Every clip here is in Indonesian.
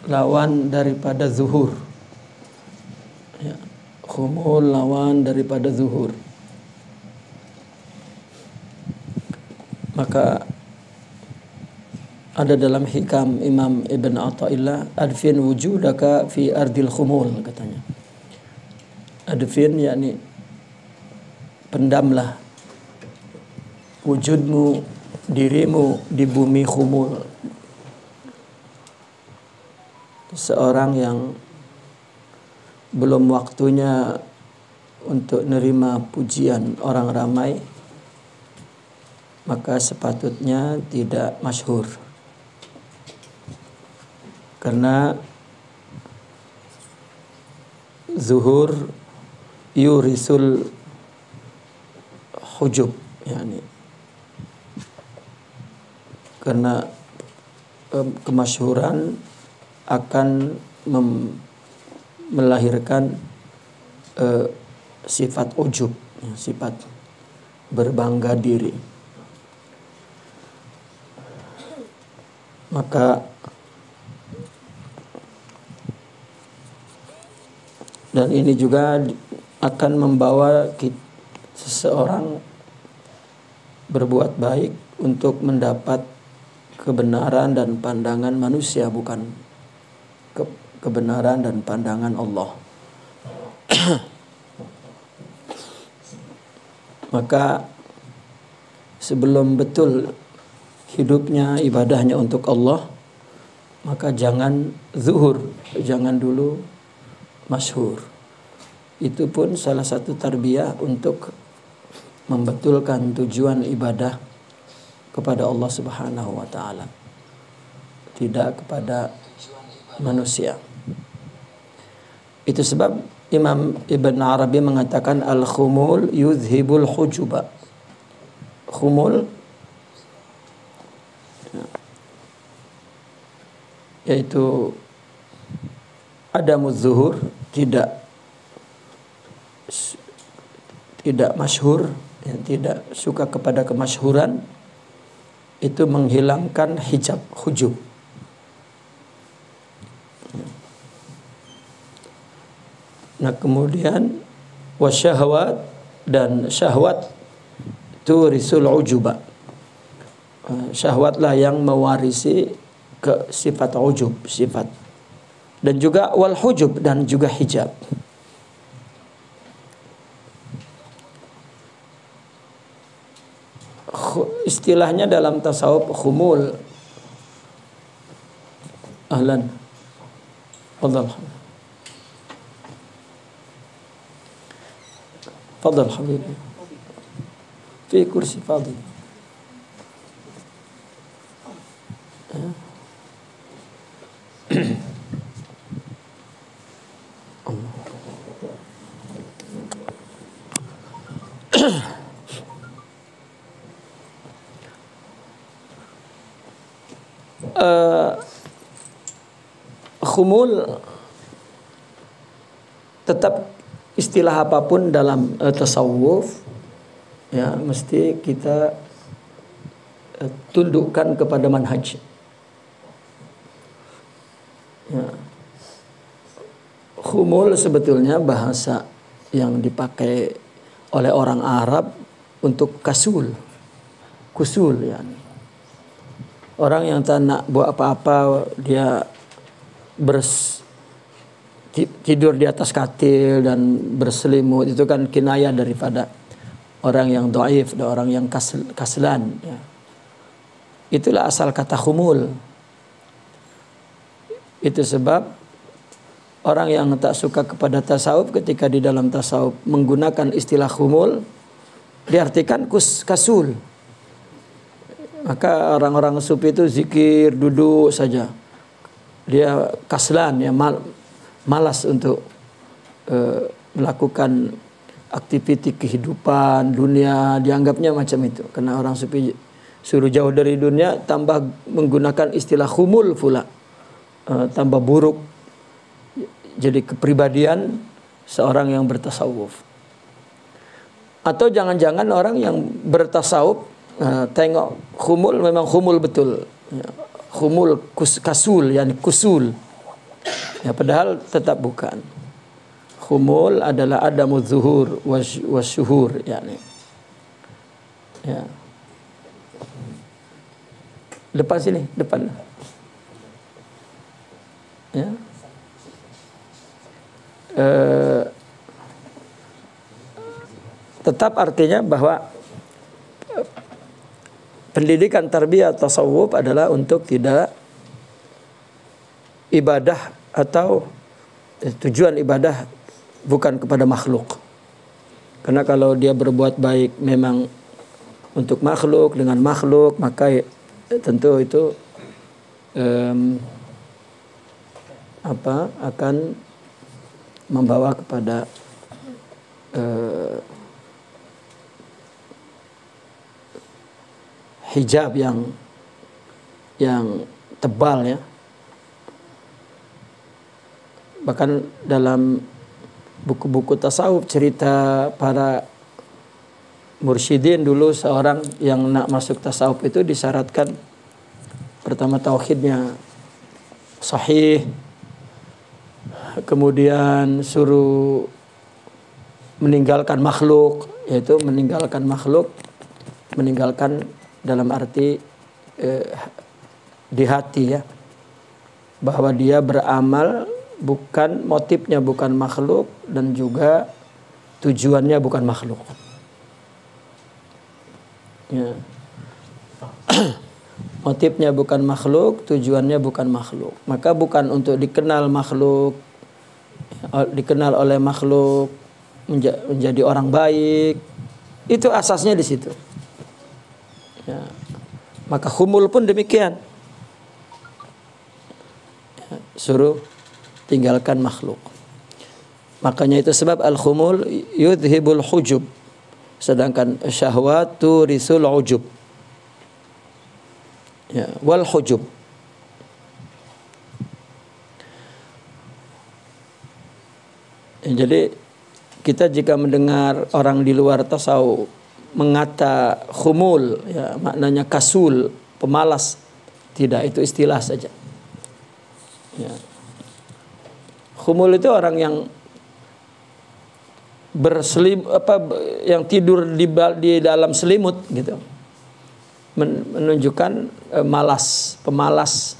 lawan daripada zuhur. Ya, khumul lawan daripada zuhur. Maka ada dalam hikam Imam Ibn Athaillah, adfin wujudaka fi ardil khumul, katanya. Adfin yakni pendamlah wujudmu, dirimu di bumi khumul. Seorang yang belum waktunya untuk nerima pujian orang ramai, maka sepatutnya tidak masyhur. Karena zuhur yurisul hujub, yani karena kemasyhuran akan melahirkan sifat ujub, sifat berbangga diri. Maka dan ini juga akan membawa seseorang berbuat baik untuk mendapat kebenaran dan pandangan manusia, bukan kebenaran dan pandangan Allah. Maka sebelum betul hidupnya, ibadahnya untuk Allah, maka jangan zuhur, jangan dulu masyhur. Itu pun salah satu tarbiyah untuk membetulkan tujuan ibadah kepada Allah Subhanahu wa taala, tidak kepada manusia. Itu sebab Imam Ibn Arabi mengatakan al-khumul yuzhibul hujuba. Khumul yaitu adamuz zuhur, tidak masyhur, yang tidak suka kepada kemasyhuran, itu menghilangkan hijab, hujub. Nah, kemudian wasyahwat, dan syahwat turisul ujuba. Syahwatlah yang mewarisi ke sifat ujub, sifat. Dan juga wal hujub, dan juga hijab. Istilahnya dalam tasawuf khumul. Ahlan. Fadhal. Fadhal habibi. Fi kursi fadhil. Khumul tetap istilah apapun dalam tasawuf, ya mesti kita tundukkan kepada manhaj. Ya. Khumul sebetulnya bahasa yang dipakai oleh orang Arab untuk kusul, ya. Orang yang tak nak buat apa-apa, dia tidur di atas katil dan berselimut, itu kan kinayah daripada orang yang dhaif, dan orang yang kaslan, ya. Itulah asal kata khumul. Itu sebab orang yang tak suka kepada tasawuf, ketika di dalam tasawuf menggunakan istilah khumul, diartikan kasul. Maka orang-orang sufi itu zikir, duduk saja. Dia kaslan, ya, malas untuk melakukan aktiviti kehidupan dunia, dianggapnya macam itu. Karena orang sufi suruh jauh dari dunia, tambah menggunakan istilah khumul pula, tambah buruk jadi kepribadian seorang yang bertasawuf. Atau jangan-jangan orang yang bertasawuf tengok khumul, memang khumul betul, khumul kasul, yani kusul, Ya, padahal tetap bukan. Khumul adalah adamu zuhur wasyuhur, yakni. Ya. Depan sini, depan. Ya. Tetap artinya bahwa pendidikan tarbiyah tasawuf adalah untuk tidak ibadah atau tujuan ibadah bukan kepada makhluk. Karena kalau dia berbuat baik memang untuk makhluk, dengan makhluk, maka tentu itu akan membawa kepada hijab yang tebal, ya. Bahkan dalam buku-buku tasawuf cerita para mursyidin dulu, seorang yang nak masuk tasawuf itu disyaratkan pertama tauhidnya sahih, kemudian suruh meninggalkan makhluk, yaitu meninggalkan dalam arti di hati, ya, bahwa dia beramal bukan motifnya bukan makhluk dan juga tujuannya bukan makhluk. Ya. Motifnya bukan makhluk, tujuannya bukan makhluk. Maka bukan untuk dikenal makhluk, dikenal oleh makhluk, menjadi orang baik. Itu asasnya di situ. Ya. Maka khumul pun demikian. Ya, suruh tinggalkan makhluk. Makanya itu sebab al-khumul yudhibul hujub, sedangkan syahwat turisul ujub. Ya, wal hujub. Ya, jadi kita jika mendengar orang di luar tasawuf mengata khumul, ya, maknanya kasul, pemalas, tidak, itu istilah saja. Ya. Khumul itu orang yang yang tidur di dalam selimut, gitu. Menunjukkan malas, pemalas.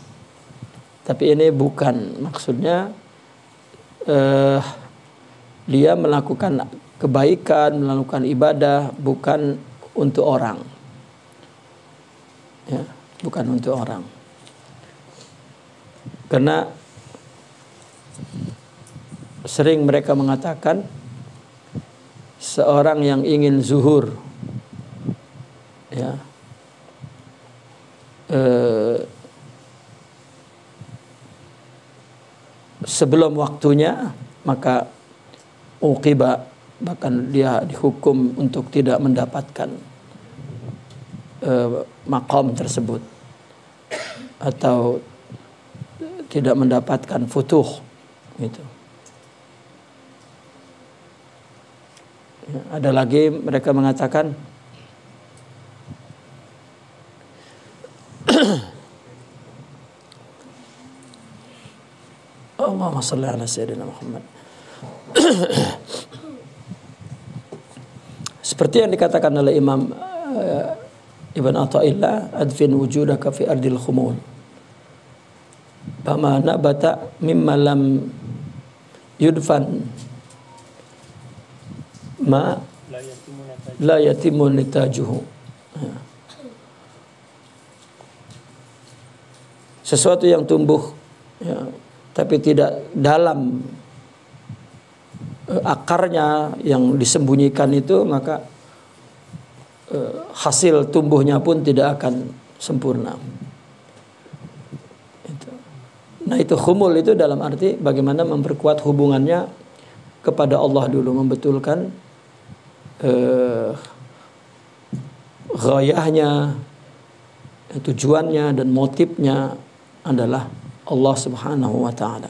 Tapi ini bukan maksudnya dia melakukan kebaikan, melakukan ibadah bukan untuk orang. Ya, bukan untuk orang. Karena sering mereka mengatakan seorang yang ingin zuhur, ya, sebelum waktunya, maka uqiba, bahkan dia dihukum untuk tidak mendapatkan maqam tersebut atau tidak mendapatkan futuh, gitu. Ya, ada lagi mereka mengatakan Allahumma shalli ala sayyidina Muhammad. Seperti yang dikatakan oleh Imam Ibn Athaillah, adfin wujudaka fi ardil khumul, fama nabata mimma lam yudfan ma la yatimu nitajuhu. Sesuatu yang tumbuh, ya, tapi tidak dalam akarnya yang disembunyikan itu, maka hasil tumbuhnya pun tidak akan sempurna. Nah, itu khumul itu dalam arti bagaimana memperkuat hubungannya kepada Allah dulu, membetulkan ghayahnya, tujuannya dan motifnya adalah Allah Subhanahu wa taala.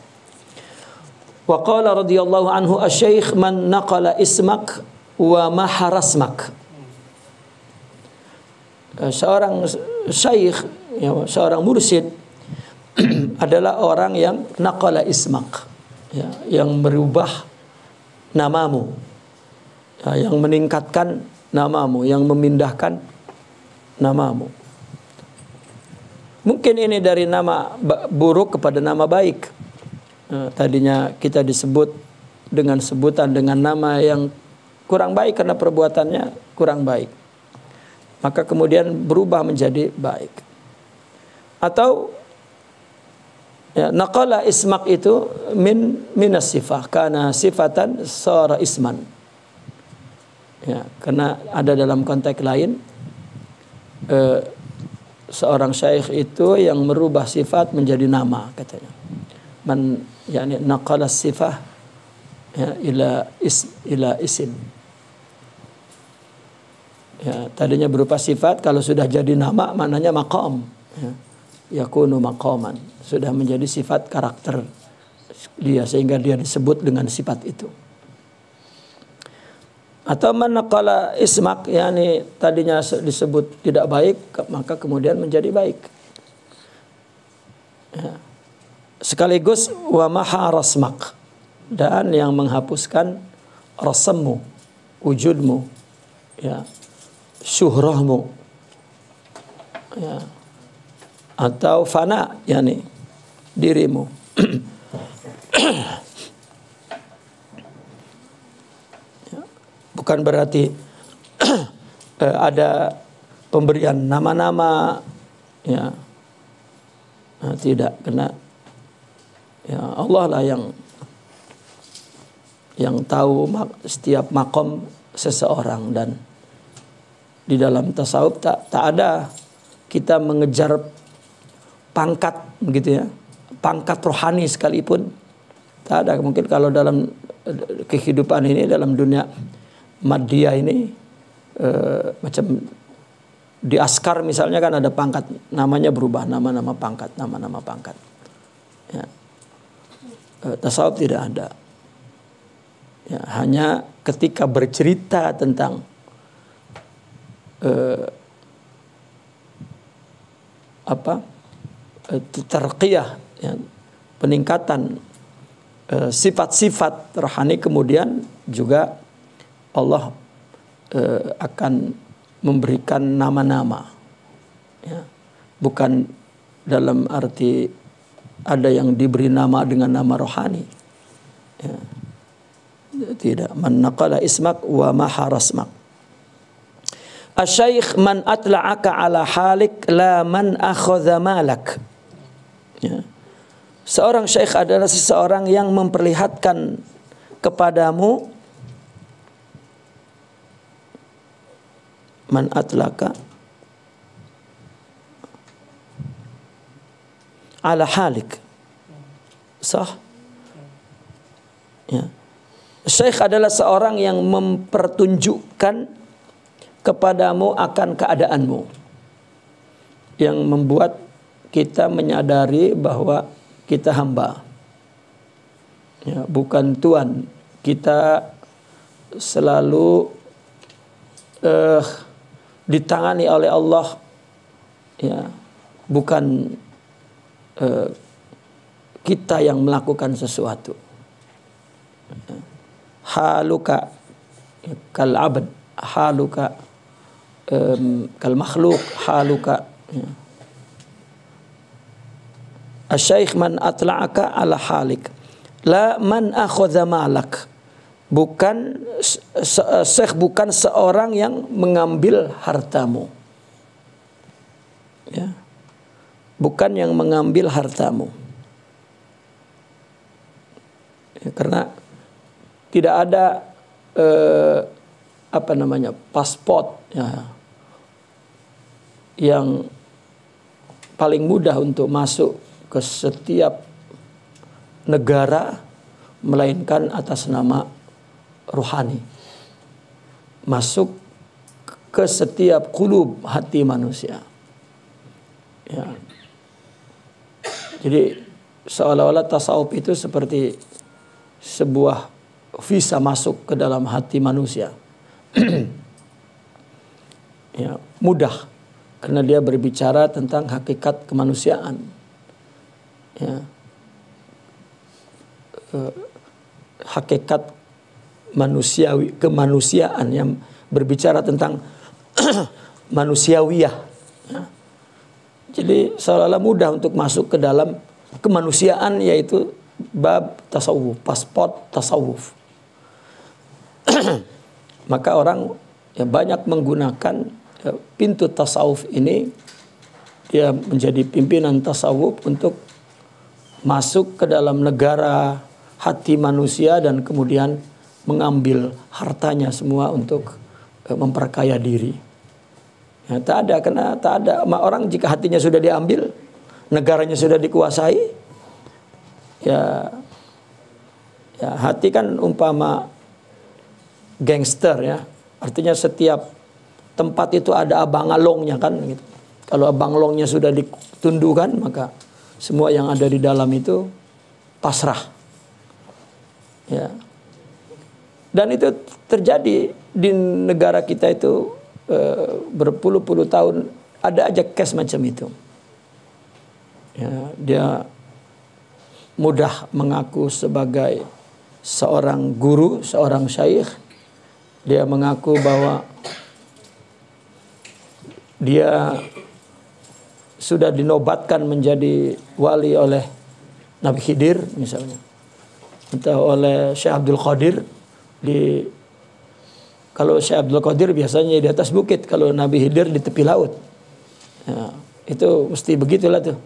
Wa qala radhiyallahu anhu asy-syaikh man naqala ismak wa mahara ismak. Seorang syekh, ya, seorang mursyid adalah orang yang naqala ismak, ya, yang merubah namamu, ya, yang meningkatkan namamu, yang memindahkan namamu. Mungkin ini dari nama buruk kepada nama baik. Tadinya kita disebut dengan sebutan dengan nama yang kurang baik karena perbuatannya kurang baik, maka kemudian berubah menjadi baik. Atau ya, naqala ismak itu minas sifah karena sifatan sara isman. Ya, karena ada dalam konteks lain seorang syekh itu yang merubah sifat menjadi nama, katanya. Man yani naqala sifah ya, ila isim. Ya, tadinya berupa sifat, kalau sudah jadi nama maknanya maqam. Ya. Yakunu maqaman, sudah menjadi sifat karakter dia sehingga dia disebut dengan sifat itu. Atau manaqala ismak, yakni tadinya disebut tidak baik maka kemudian menjadi baik. Ya. Sekaligus wa maha rasmak, dan yang menghapuskan rasammu, wujudmu, ya, syuhrahmu, ya, atau fana, yakni dirimu. Bukan berarti ada pemberian nama-nama, ya, tidak, karena ya Allah lah yang tahu setiap makom seseorang, dan di dalam tasawuf tak ada kita mengejar pangkat begitu ya, pangkat rohani sekalipun tak ada. Mungkin kalau dalam kehidupan ini, dalam dunia madya ini macam di askar misalnya kan ada pangkat, namanya berubah, nama-nama pangkat, nama-nama pangkat. Ya. Tasawuf tidak ada. Ya, hanya ketika bercerita tentang tarqiyah, ya, peningkatan sifat-sifat rohani, kemudian juga Allah akan memberikan nama-nama, ya. Bukan dalam arti ada yang diberi nama dengan nama rohani, ya. Tidak. Man naqala ismak wa maha rasmak. Asy-syaikh man atla'aka ala halik la man akhadha malak. Ya. Seorang syekh adalah seseorang yang memperlihatkan kepadamu, man atlaka ala halik, sah, ya. Syekh adalah seorang yang mempertunjukkan kepadamu akan keadaanmu, yang membuat kita menyadari bahwa kita hamba, ya, bukan tuan. Kita selalu ditangani oleh Allah, ya, bukan kita yang melakukan sesuatu. Haluka kal abd, haluka kal makhluk, haluka, ya. Asy-syaikh man atla'aka ala halik la man akhadha malak. Bukan syekh, bukan seorang yang mengambil hartamu, ya. Bukan yang mengambil hartamu, ya, karena tidak ada paspor, ya, yang paling mudah untuk masuk ke setiap negara melainkan atas nama rohani, masuk ke setiap kulub, hati manusia, ya. Jadi seolah-olah tasawuf itu seperti sebuah visa masuk ke dalam hati manusia. Ya, mudah karena dia berbicara tentang hakikat kemanusiaan. ya, hakikat manusiawi, kemanusiaan yang berbicara tentang manusiawiyah. Ya. Jadi seolah-olah mudah untuk masuk ke dalam kemanusiaan, yaitu bab tasawuf, pasport tasawuf. Maka orang yang banyak menggunakan pintu tasawuf ini, dia menjadi pimpinan tasawuf untuk masuk ke dalam negara hati manusia dan kemudian mengambil hartanya semua untuk memperkaya diri. Ya, tak ada orang jika hatinya sudah diambil, negaranya sudah dikuasai, ya hati kan umpama gangster ya. Artinya setiap tempat itu ada abang alongnya kan gitu. Kalau abang alongnya sudah ditundukkan, maka semua yang ada di dalam itu pasrah. Ya. Dan itu terjadi di negara kita itu berpuluh-puluh tahun, ada aja case macam itu. Ya, dia mudah mengaku sebagai seorang guru, seorang syaikh. Dia mengaku bahwa dia sudah dinobatkan menjadi wali oleh Nabi Khidir misalnya, atau oleh Syekh Abdul Qadir. Kalau Syekh Abdul Qadir biasanya di atas bukit, kalau Nabi Khidir di tepi laut. Ya, itu mesti begitulah tuh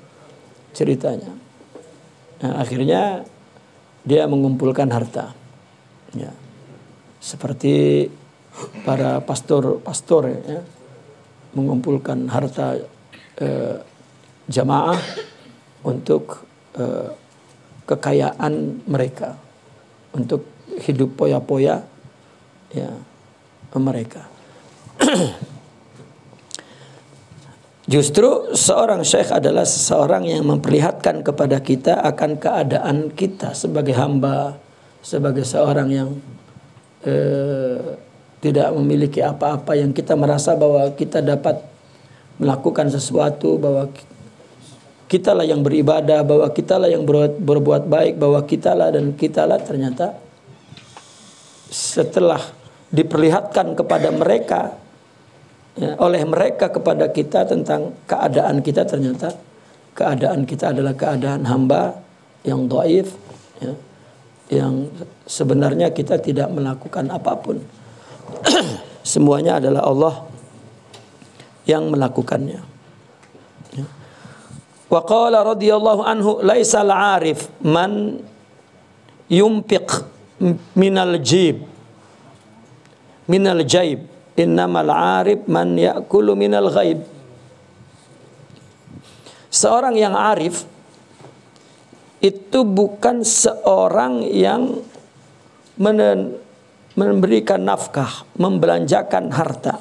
ceritanya. Nah, akhirnya dia mengumpulkan harta. Ya. Seperti para pastor ya, mengumpulkan harta jamaah untuk kekayaan mereka, untuk hidup poya-poya ya mereka. Justru seorang syekh adalah seseorang yang memperlihatkan kepada kita akan keadaan kita sebagai hamba, sebagai seorang yang tidak memiliki apa-apa, yang kita merasa bahwa kita dapat melakukan sesuatu, bahwa kitalah yang beribadah, bahwa kitalah yang berbuat baik, bahwa kitalah dan kitalah. Ternyata setelah diperlihatkan kepada mereka ya, oleh mereka kepada kita tentang keadaan kita, ternyata keadaan kita adalah keadaan hamba yang dhaif ya, yang sebenarnya kita tidak melakukan apapun. Semuanya adalah Allah yang melakukannya. Wa qala radhiyallahu anhu, laisal arif man yunfiq minal jaib, innamal arif man ya'kulu minal ghaib. Seorang yang arif itu bukan seorang yang memberikan nafkah, membelanjakan harta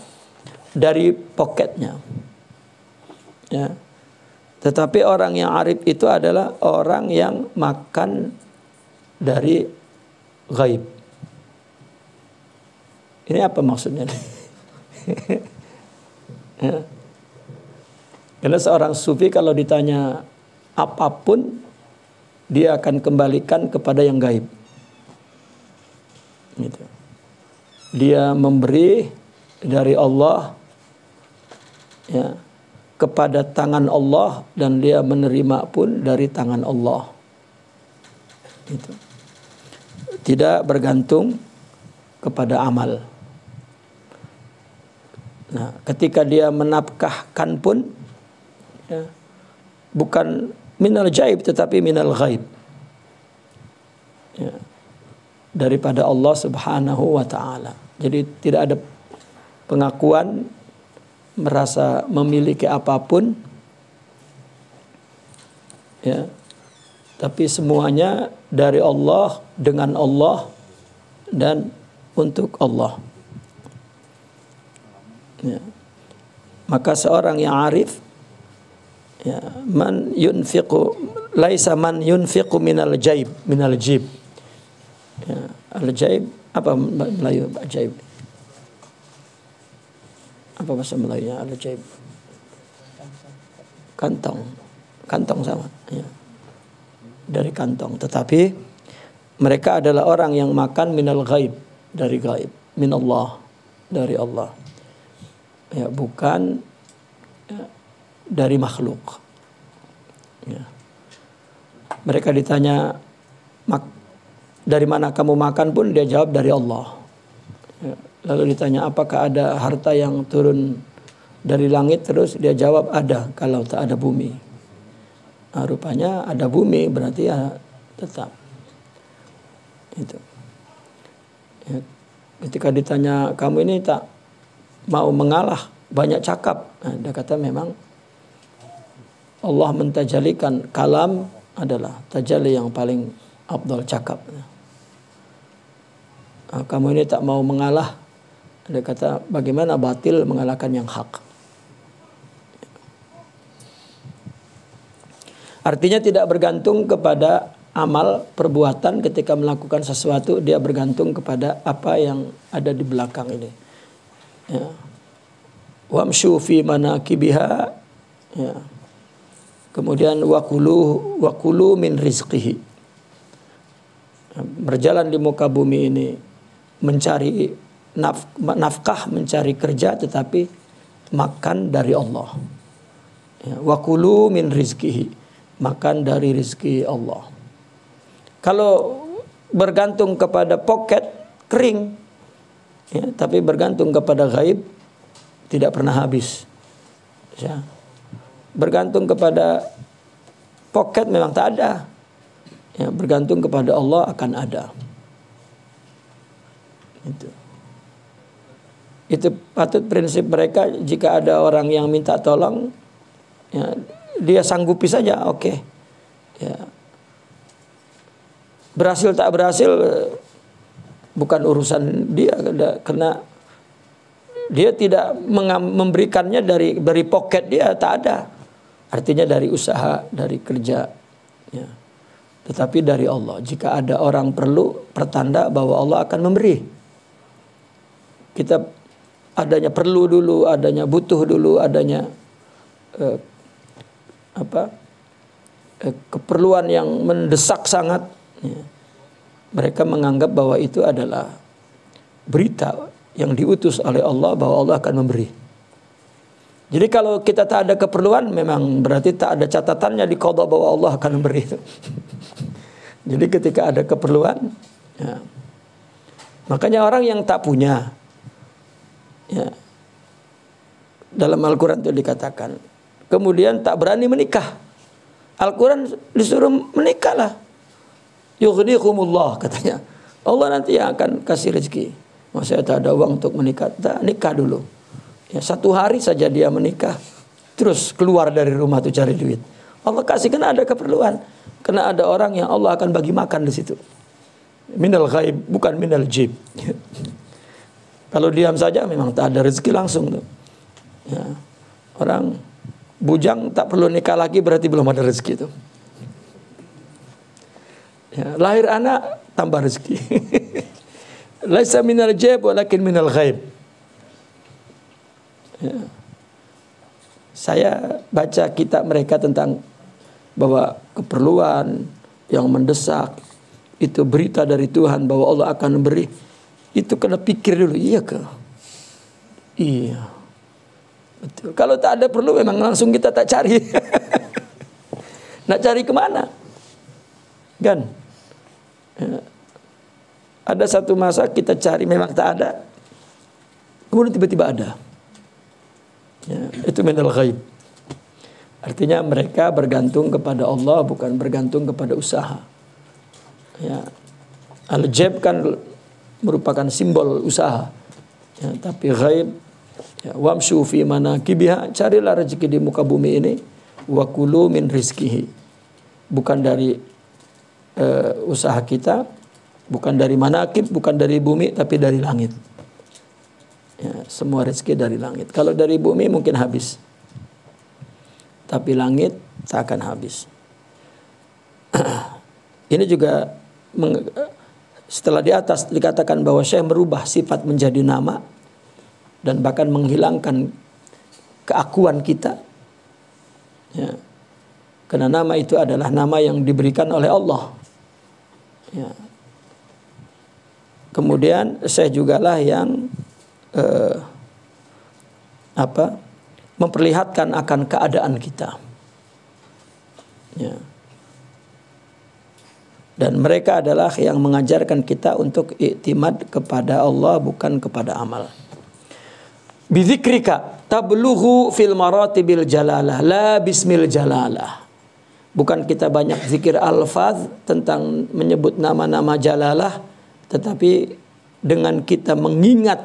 dari poketnya. Ya. Tetapi orang yang arif itu adalah orang yang makan dari ghaib. Ini apa maksudnya? Ya. Karena seorang sufi kalau ditanya apapun, dia akan kembalikan kepada yang gaib. Gitu. Dia memberi dari Allah ya, kepada tangan Allah, dan dia menerima pun dari tangan Allah. Gitu. Tidak bergantung kepada amal. Nah, ketika dia menafkahkan pun ya, bukan minal jaib tetapi minal ghaib ya, daripada Allah subhanahu wa ta'ala. Jadi tidak ada pengakuan merasa memiliki apapun ya, tapi semuanya dari Allah, dengan Allah, dan untuk Allah ya. Maka seorang yang arif ya, man yunfiqu laisa man yunfiqu minal jaib, minal jib ya, al jaib apa Melayu jaib, apa bahasa Melayunya al jaib? Kantong sama ya. dari kantong. Tetapi mereka adalah orang yang makan minal ghaib, dari ghaib, minallah, dari Allah. Ya, bukan dari makhluk. Ya. Mereka ditanya, dari mana kamu makan pun dia jawab dari Allah. Ya. Lalu ditanya, apakah ada harta yang turun dari langit? Terus dia jawab, ada kalau tak ada bumi. Nah, rupanya ada bumi, berarti ya tetap. Itu. Ya. Ketika ditanya, kamu ini tak mau mengalah, banyak cakap. Nah, dia kata memang Allah mentajalikan kalam adalah tajalli yang paling afdal, cakap. Nah, kamu ini tak mau mengalah. Dia kata, bagaimana batil mengalahkan yang hak? Artinya tidak bergantung kepada amal perbuatan ketika melakukan sesuatu, dia bergantung kepada apa yang ada di belakang ini. Ya. Wamshu fi manakibiha. Ya. Kemudian wakulu min rizqihi. Berjalan di muka bumi ini mencari nafkah, mencari kerja, tetapi makan dari Allah. Ya. Wakulu min rizqihi, makan dari rizki Allah. Kalau bergantung kepada poket, kering. Ya, tapi bergantung kepada ghaib, tidak pernah habis. Ya. Bergantung kepada poket memang tak ada. Ya, bergantung kepada Allah akan ada. Itu patut prinsip mereka. Jika ada orang yang minta tolong, ya, dia sanggupi saja, oke. Ya. Berhasil tak berhasil bukan urusan dia, karena dia tidak memberikannya dari poket dia, tak ada. Artinya dari usaha, dari kerja. Ya. Tetapi dari Allah. Jika ada orang perlu, pertanda bahwa Allah akan memberi. Kita adanya perlu dulu, adanya butuh dulu, adanya keperluan yang mendesak sangat. Ya. Mereka menganggap bahwa itu adalah berita yang diutus oleh Allah bahwa Allah akan memberi. Jadi kalau kita tak ada keperluan, memang berarti tak ada catatannya di qada bahwa Allah akan memberi itu. Jadi ketika ada keperluan, ya. Makanya orang yang tak punya, ya, dalam Al-Quran itu dikatakan, kemudian tak berani menikah. Al-Quran disuruh menikahlah. Yughnikumullah, katanya. Allah nanti yang akan kasih rezeki. Saya tak ada uang untuk menikah, tak, nikah dulu. Ya, 1 hari saja dia menikah, terus keluar dari rumah tuh cari duit. Allah kasih, karena ada keperluan, karena ada orang yang Allah akan bagi makan di situ. Minal ghaib, bukan minal jib. Kalau diam saja memang tak ada rezeki langsung tuh. Ya. Orang bujang tak perlu nikah lagi, berarti belum ada rezeki tuh. Ya, lahir anak tambah rezeki. Laisa minal jib walakin minal ghaib. Ya. Saya baca kitab mereka tentang bahwa keperluan yang mendesak itu berita dari Tuhan bahwa Allah akan memberi. Itu kena pikir dulu, iya ke? Iya. Betul. Kalau tak ada perlu memang langsung kita tak cari. Nak cari kemana? Kan? Ya. Ada satu masa kita cari memang tak ada, kemudian tiba-tiba ada. Ya, itu minal ghaib. Artinya mereka bergantung kepada Allah, bukan bergantung kepada usaha. Ya. Al-jab kan merupakan simbol usaha. Ya, tapi ghaib, ya, wamshu fi manakibiha, carilah rezeki di muka bumi ini, wa kulu min rizkihi. Bukan dari usaha kita, bukan dari manakib, bukan dari bumi, tapi dari langit. Ya, semua rezeki dari langit. Kalau dari bumi mungkin habis, tapi langit tak akan habis. Ini juga setelah di atas dikatakan bahwa Syekh merubah sifat menjadi nama dan bahkan menghilangkan keakuan kita. Ya. Karena nama itu adalah nama yang diberikan oleh Allah. Ya. Kemudian saya jugalah yang memperlihatkan akan keadaan kita. Ya. Dan mereka adalah yang mengajarkan kita untuk iktimad kepada Allah, bukan kepada amal. Bidzikrika tablughu fil maratibil jalalah la bismil jalalah. Bukan kita banyak zikir alfaz tentang menyebut nama-nama jalalah, tetapi dengan kita mengingat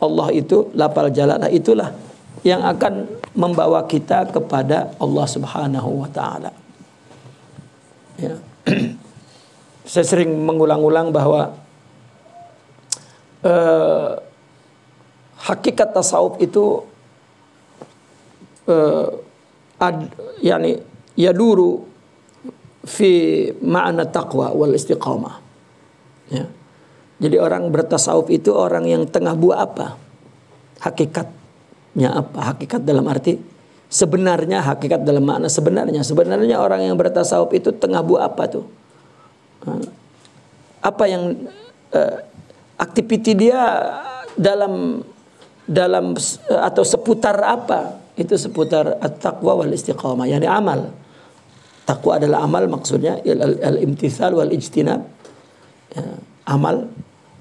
Allah itu, lafal jalalah itulah yang akan membawa kita kepada Allah Subhanahu wa taala. Ya. Saya sering mengulang-ulang bahwa hakikat tasawuf itu yaduru fi ma'na taqwa wal istiqamah. Ya. Jadi orang bertasawuf itu orang yang tengah buah apa? Hakikatnya apa? Hakikat dalam arti sebenarnya, hakikat dalam makna sebenarnya. Sebenarnya orang yang bertasawuf itu tengah buah apa tuh? Apa yang aktiviti dia dalam atau seputar apa? Itu seputar at-taqwa wal istiqamah, yani amal. Taqwa adalah amal, maksudnya al-imtithal wal ijtinab. Ya, amal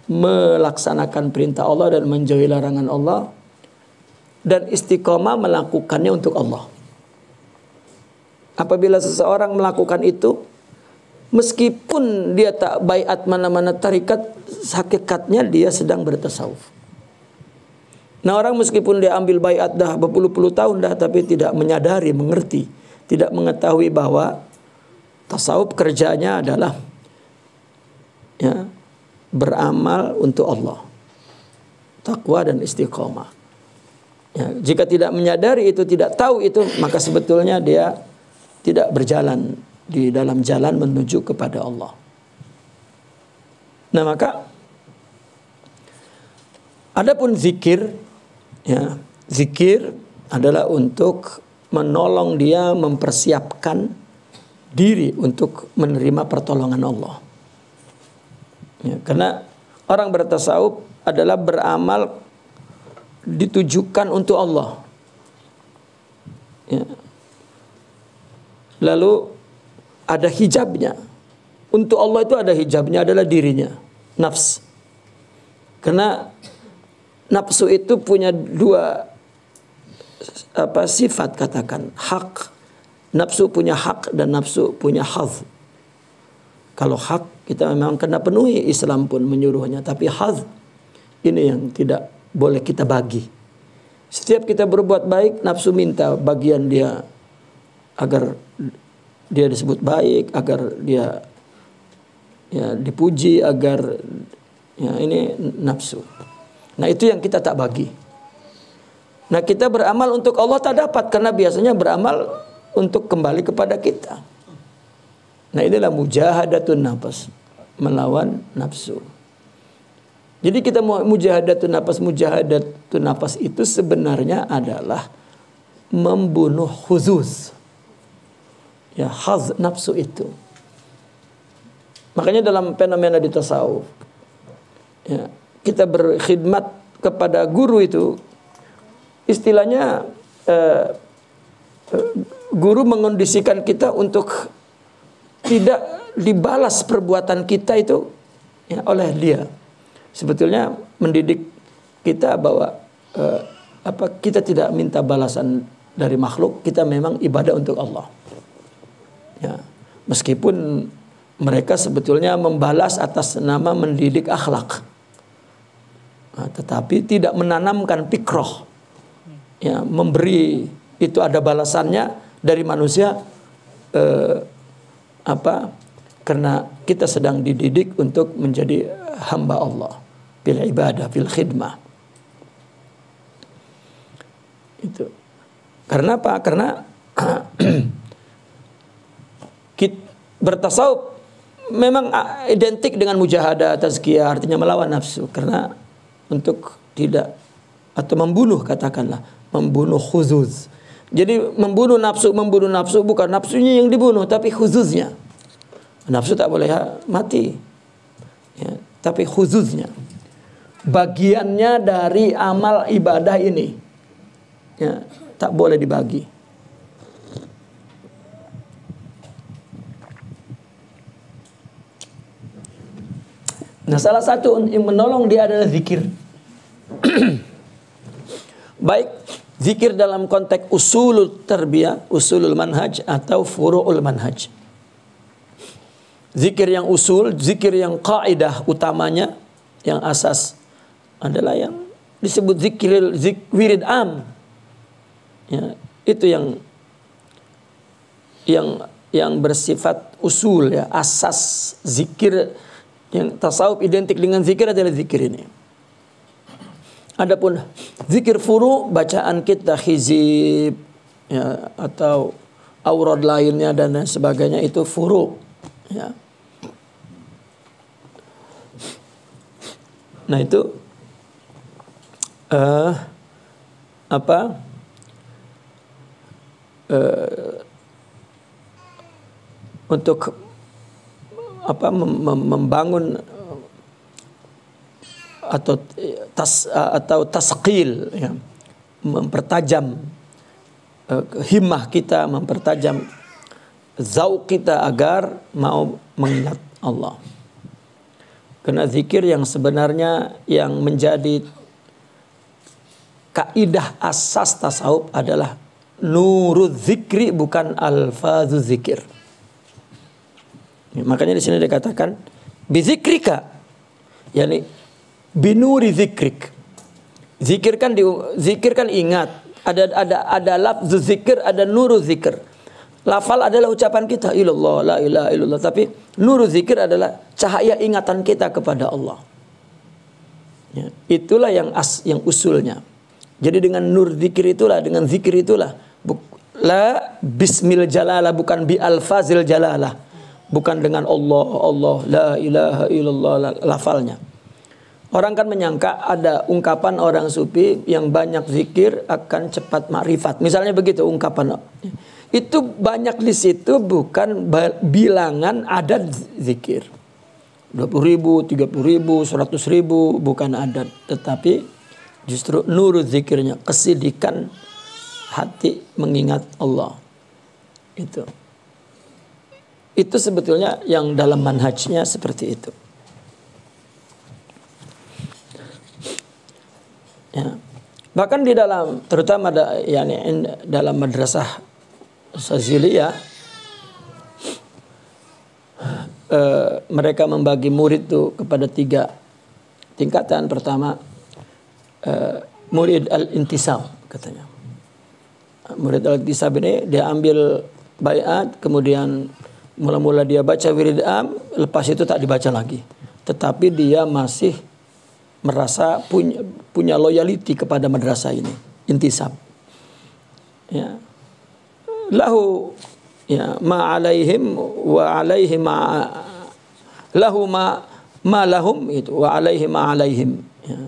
melaksanakan perintah Allah dan menjauhi larangan Allah, dan istiqamah melakukannya untuk Allah. Apabila seseorang melakukan itu, meskipun dia tak baiat mana-mana tarikat, hakikatnya dia sedang bertasawuf. Nah, orang meskipun dia ambil baiat dah berpuluh-puluh tahun dah, tapi tidak menyadari, mengerti, tidak mengetahui bahwa tasawuf kerjanya adalah beramal untuk Allah, takwa dan istiqamah. Ya, jika tidak menyadari itu, tidak tahu itu, maka sebetulnya dia tidak berjalan di dalam jalan menuju kepada Allah. Nah, maka adapun zikir, ya, zikir adalah untuk menolong dia mempersiapkan diri untuk menerima pertolongan Allah. Ya, karena orang bertasawuf adalah beramal ditujukan untuk Allah. Ya. Lalu ada hijabnya. Untuk Allah itu ada hijabnya, adalah dirinya, nafs. Karena nafsu itu punya dua sifat, katakan hak. Nafsu punya hak dan nafsu punya hadz. Kalau hak kita memang kena penuhi, Islam pun menyuruhnya, tapi hadz ini yang tidak boleh kita bagi. Setiap kita berbuat baik, nafsu minta bagian dia agar dia disebut baik, agar dia dipuji, agar ini nafsu. Nah, itu yang kita tak bagi. Nah, kita beramal untuk Allah tak dapat, karena biasanya beramal untuk kembali kepada kita. Nah, inilah mujahadatun nafas, melawan nafsu. Jadi kita mujahadatun nafas itu sebenarnya adalah membunuh huzuz, ya, haz nafsu itu. Makanya dalam fenomena di tasawuf, ya, kita berkhidmat kepada guru itu, istilahnya guru mengondisikan kita untuk tidak dibalas perbuatan kita itu, ya, oleh dia. Sebetulnya mendidik kita bahwa kita tidak minta balasan dari makhluk, kita memang ibadah untuk Allah. Ya, meskipun mereka sebetulnya membalas atas nama mendidik akhlak, tetapi tidak menanamkan fikroh, ya, memberi itu ada balasannya dari manusia, karena kita sedang dididik untuk menjadi hamba Allah, bil ibadah, bil khidmah. Itu karena apa? Karena bertasawuf memang identik dengan mujahadah, tazkiyah, artinya melawan nafsu, karena untuk tidak atau membunuh, katakanlah membunuh khuzuz. Jadi membunuh nafsu bukan nafsunya yang dibunuh, tapi khususnya. Nafsu tak boleh mati, ya, tapi khususnya bagiannya dari amal ibadah ini, ya, tak boleh dibagi. Nah, salah satu yang menolong dia adalah zikir. Baik zikir dalam konteks usulul tarbiyah, usulul manhaj, atau furu'ul manhaj. Zikir yang usul, zikir yang kaidah utamanya, yang asas adalah yang disebut wirid am. Ya, itu yang bersifat usul, ya, asas zikir. Yang tasawuf identik dengan zikir adalah zikir ini. Adapun zikir furu, bacaan kita hizib, ya, atau aurad lainnya dan sebagainya, itu furu, ya. Nah itu untuk membangun atau tasqil, ya, mempertajam himmah kita, mempertajam zauq kita agar mau mengingat Allah. Karena zikir yang sebenarnya yang menjadi kaidah asas tasawuf adalah nuruz zikri, bukan alfazu zikir. Ya, makanya di sini dikatakan bizikrika, yakni binuri zikrik. Zikirkan ingat. Ada lafzu zikir, ada nuru zikir. Lafal adalah ucapan kita, ilallah, la ilaha illallah. Tapi nuru zikir adalah cahaya ingatan kita kepada Allah. Ya, itulah yang usulnya. Jadi dengan nur zikir itulah, dengan zikir itulah, la bismil jalalah, bukan bi alfazil jalalah, bukan dengan Allah, Allah, la ilaha illallah, lafalnya. Orang kan menyangka ada ungkapan orang sufi yang banyak zikir akan cepat makrifat. Misalnya begitu ungkapan. Itu banyak di situ bukan bilangan adat zikir. 20.000, 30.000, 100.000 bukan adat, tetapi justru nur zikirnya, kesidikan hati mengingat Allah. Itu sebetulnya yang dalam manhajnya seperti itu. Ya. Bahkan di dalam, terutama dalam madrasah Saziliyah, mereka membagi murid itu kepada 3 tingkatan. Pertama, murid al-intisab katanya. Murid al-intisab ini dia ambil baiat, kemudian mula-mula dia baca wirid am, lepas itu tak dibaca lagi. Tetapi dia masih merasa punya loyalty kepada madrasah ini, intisab. Ya. Lahu, ya, ma alaihim wa alaihi ma lahu ma lahum, itu wa alaihi ma alaihim, ya.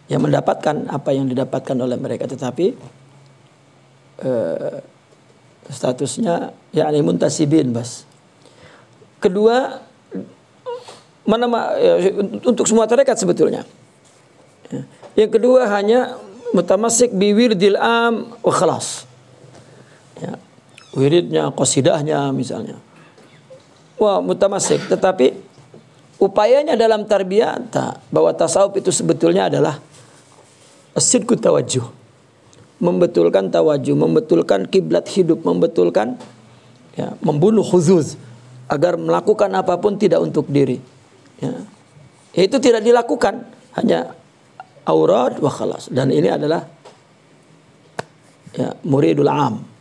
Yang mendapatkan apa yang didapatkan oleh mereka, tetapi statusnya yakni muntasibin bas. Kedua, untuk semua tarekat sebetulnya. Ya. Yang kedua hanya mutamasik bi wirdil am wa khalas. Ya. Wiridnya, qasidahnya misalnya. Wah, mutamasik, tetapi upayanya dalam tarbiyah bahwa tasawuf itu sebetulnya adalah as-sidqut tawajjuh. Membetulkan tawajuh, membetulkan kiblat hidup, membetulkan, ya, membunuh khuzuz agar melakukan apapun tidak untuk diri. Ya. Itu tidak dilakukan, hanya aurad wa khalas. Dan ini adalah, ya, muridul am.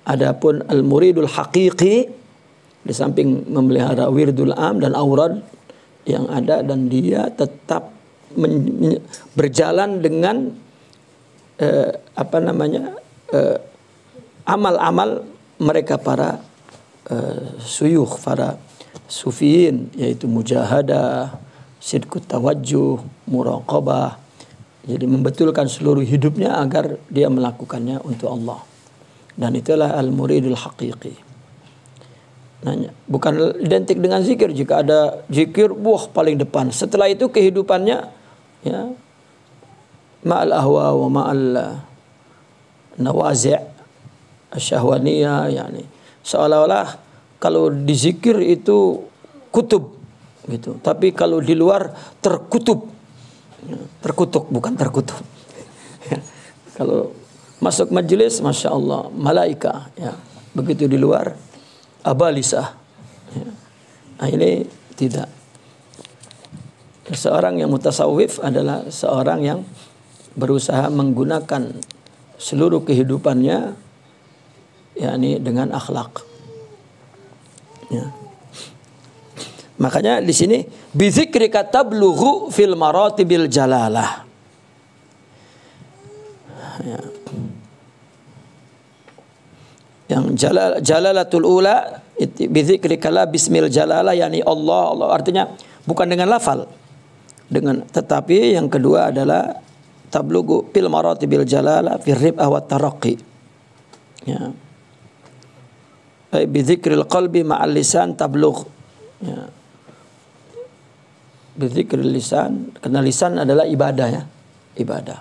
Adapun al-muridul haqiqi, di samping memelihara wirdul am dan aurad yang ada, dan dia tetap berjalan dengan amal-amal mereka para suyukh, para sufiyin, yaitu mujahadah, sidqut tawajjuh, muraqabah. Jadi membetulkan seluruh hidupnya agar dia melakukannya untuk Allah. Dan itulah al-muridul haqiqi. Nanya, bukan identik dengan zikir. Jika ada zikir, paling depan. Setelah itu kehidupannya ya ma'al ahwa wa ma'al nawazi' asyahwaniyah, yani seolah-olah kalau di zikir itu kutub gitu. Tapi kalau di luar terkutub. Ya, terkutuk bukan terkutub. Ya, kalau masuk majelis, masya Allah, malaika. Ya, begitu di luar abalisah. Ya. Nah, ini tidak. Seorang yang mutasawwif adalah seorang yang berusaha menggunakan seluruh kehidupannya yakni dengan akhlak. Ya. Makanya di sini bidzikrika tablughu fil maratibil jalalah. Ya. Yang jalalatul ula bidzikrika la bismil jalalah, yani Allah, Allah artinya bukan dengan lafal, tetapi yang kedua adalah tablughu fil maratibil jalalah fir rib'ah wat taraqqi. Ya. Bidzikril qalbi ma'al lisan tablugh. Ya. Bidzikril lisan, karena lisan adalah ibadah ya, ibadah.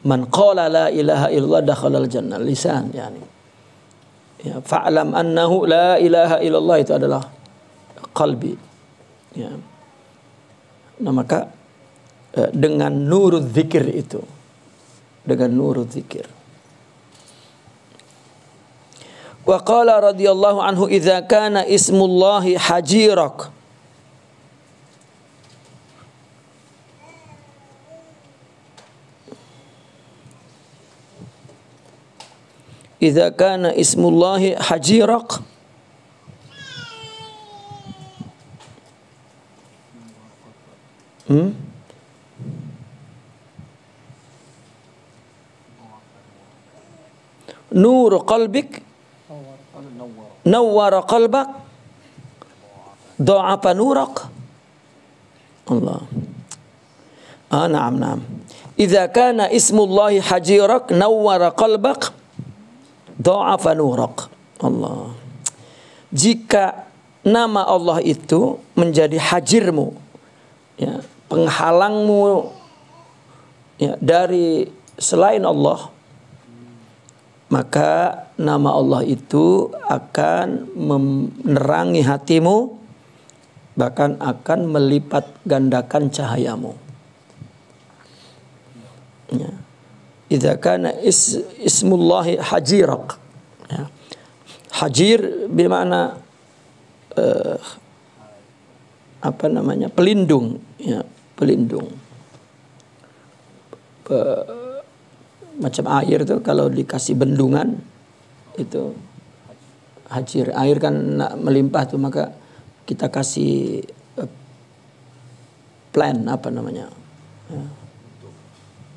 Man qala la ilaha illallah dakhalal jannah, lisan yani. Ya, fa'lam annahu la ilaha illallah itu adalah qalbi. Ya. Nah, maka dengan nurul zikir itu, dengan nurul zikir. Wa qala radhiyallahu anhu idza kana ismullahi hajirak, idza kana ismullahi hajirak nur qalbik nawwara qalbak dha'afa nurak. Allah. Na'am. Idza kana ismullahi hajirak nawwara qalbak dha'afa nurak. Allah. Jika nama Allah itu menjadi hajirmu, ya, penghalangmu ya, dari selain Allah, maka nama Allah itu akan menerangi hatimu, bahkan akan melipat gandakan cahayamu. Ya. Idza kana ismullahi hajirak. Ya. Hajir bermakna pelindung, ya, pelindung. Macam air tuh kalau dikasih bendungan itu hajir. Air kan melimpah tuh, maka kita kasih plan ya.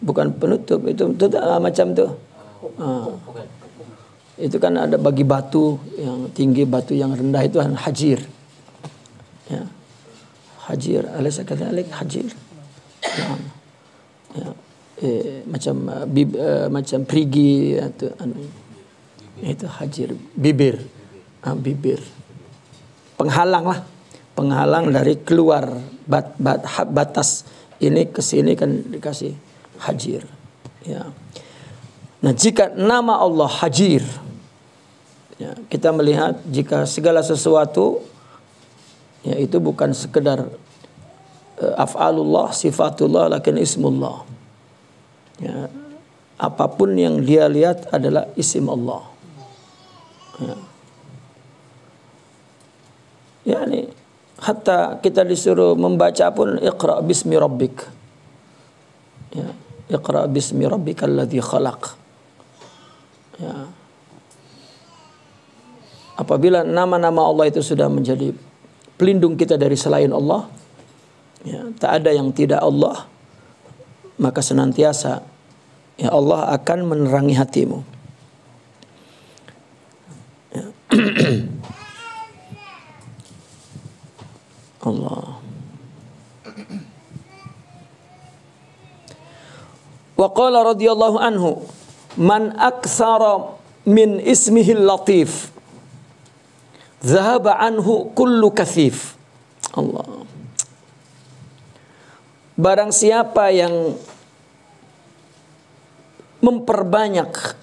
Bukan penutup, itu macam tuh. Itu kan ada bagi batu yang tinggi, batu yang rendah, itu hajir. Ya. Hajir, alaysa kadzalik hajir. Ya. Macam perigi itu hajir, bibir. Bibir. Penghalang dari keluar batas ini ke sini kan dikasih hajir. Ya. Nah, jika nama Allah hajir, ya, kita melihat jika segala sesuatu ya itu bukan sekedar af'alullah, sifatullah, lakin ismullah. Ya, apapun yang dia lihat adalah isim Allah. Ya. Yani hatta kita disuruh membaca pun iqra bismi rabbik. Ya, iqra bismi rabbikal ladzi khalaq. Ya. Apabila nama-nama Allah itu sudah menjadi pelindung kita dari selain Allah, ya, tak ada yang tidak Allah, maka senantiasa ya Allah akan menerangi hatimu. Ya. Allah. Wa qala radhiyallahu anhu man aktsara min ismihil latif zahaba anhu kullu kathif. Allah. Barang siapa yang memperbanyak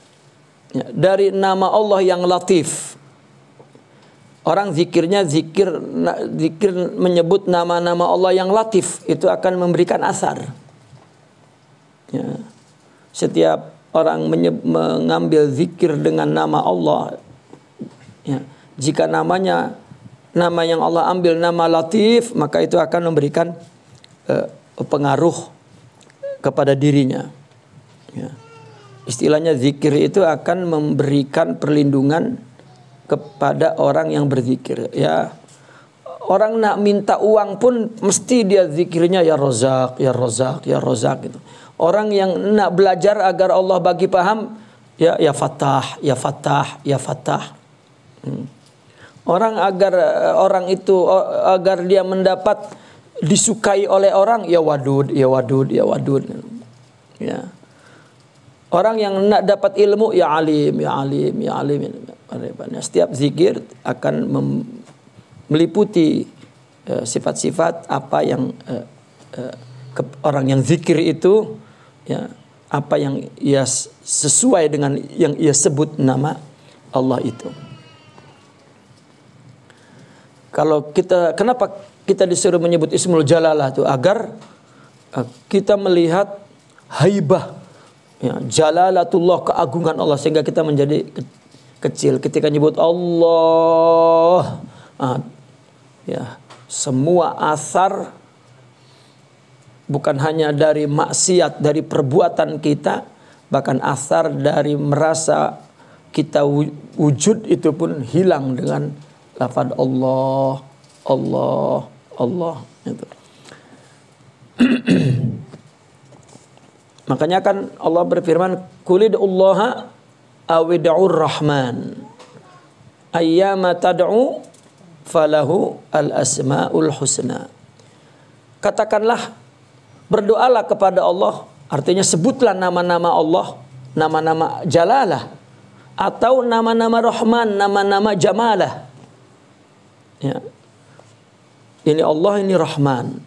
dari nama Allah yang latif. Orang zikir menyebut nama-nama Allah yang latif itu akan memberikan asar. Ya. Setiap orang mengambil zikir dengan nama Allah, ya, jika nama yang Allah ambil nama latif, maka itu akan memberikan pengaruh kepada dirinya. Ya. Istilahnya zikir itu akan memberikan perlindungan kepada orang yang berzikir. Ya, orang nak minta uang pun mesti dia zikirnya ya Razak, ya Razak, ya Razak gitu. Orang yang nak belajar agar Allah bagi paham, ya Fattah, ya Fattah, ya Fattah. Orang agar dia mendapat disukai oleh orang, ya Wadud, ya Wadud, ya Wadud. Ya. Orang yang nak dapat ilmu, ya Alim, ya Alim, ya Alim. Setiap zikir akan meliputi sifat-sifat apa yang orang yang zikir itu, ya, apa yang ia sesuai dengan yang ia sebut nama Allah itu. Kenapa kita disuruh menyebut Ismul Jalalah itu? Agar kita melihat haibah, ya, jalalatullah, keagungan Allah, sehingga kita menjadi kecil ketika nyebut Allah. Ya, semua asar bukan hanya dari maksiat, dari perbuatan kita, bahkan asar dari merasa kita wujud itu pun hilang dengan lafaz Allah, Allah, Allah itu. Makanya kan Allah berfirman, Qulid'ullaha awid'ur rahman ayyama tad'u falahu al-asma'ul husna. Katakanlah, berdoalah kepada Allah, artinya sebutlah nama-nama Allah, nama-nama jalalah, atau nama-nama Rahman, nama-nama jamalah. Ya. Ini Allah, ini Rahman.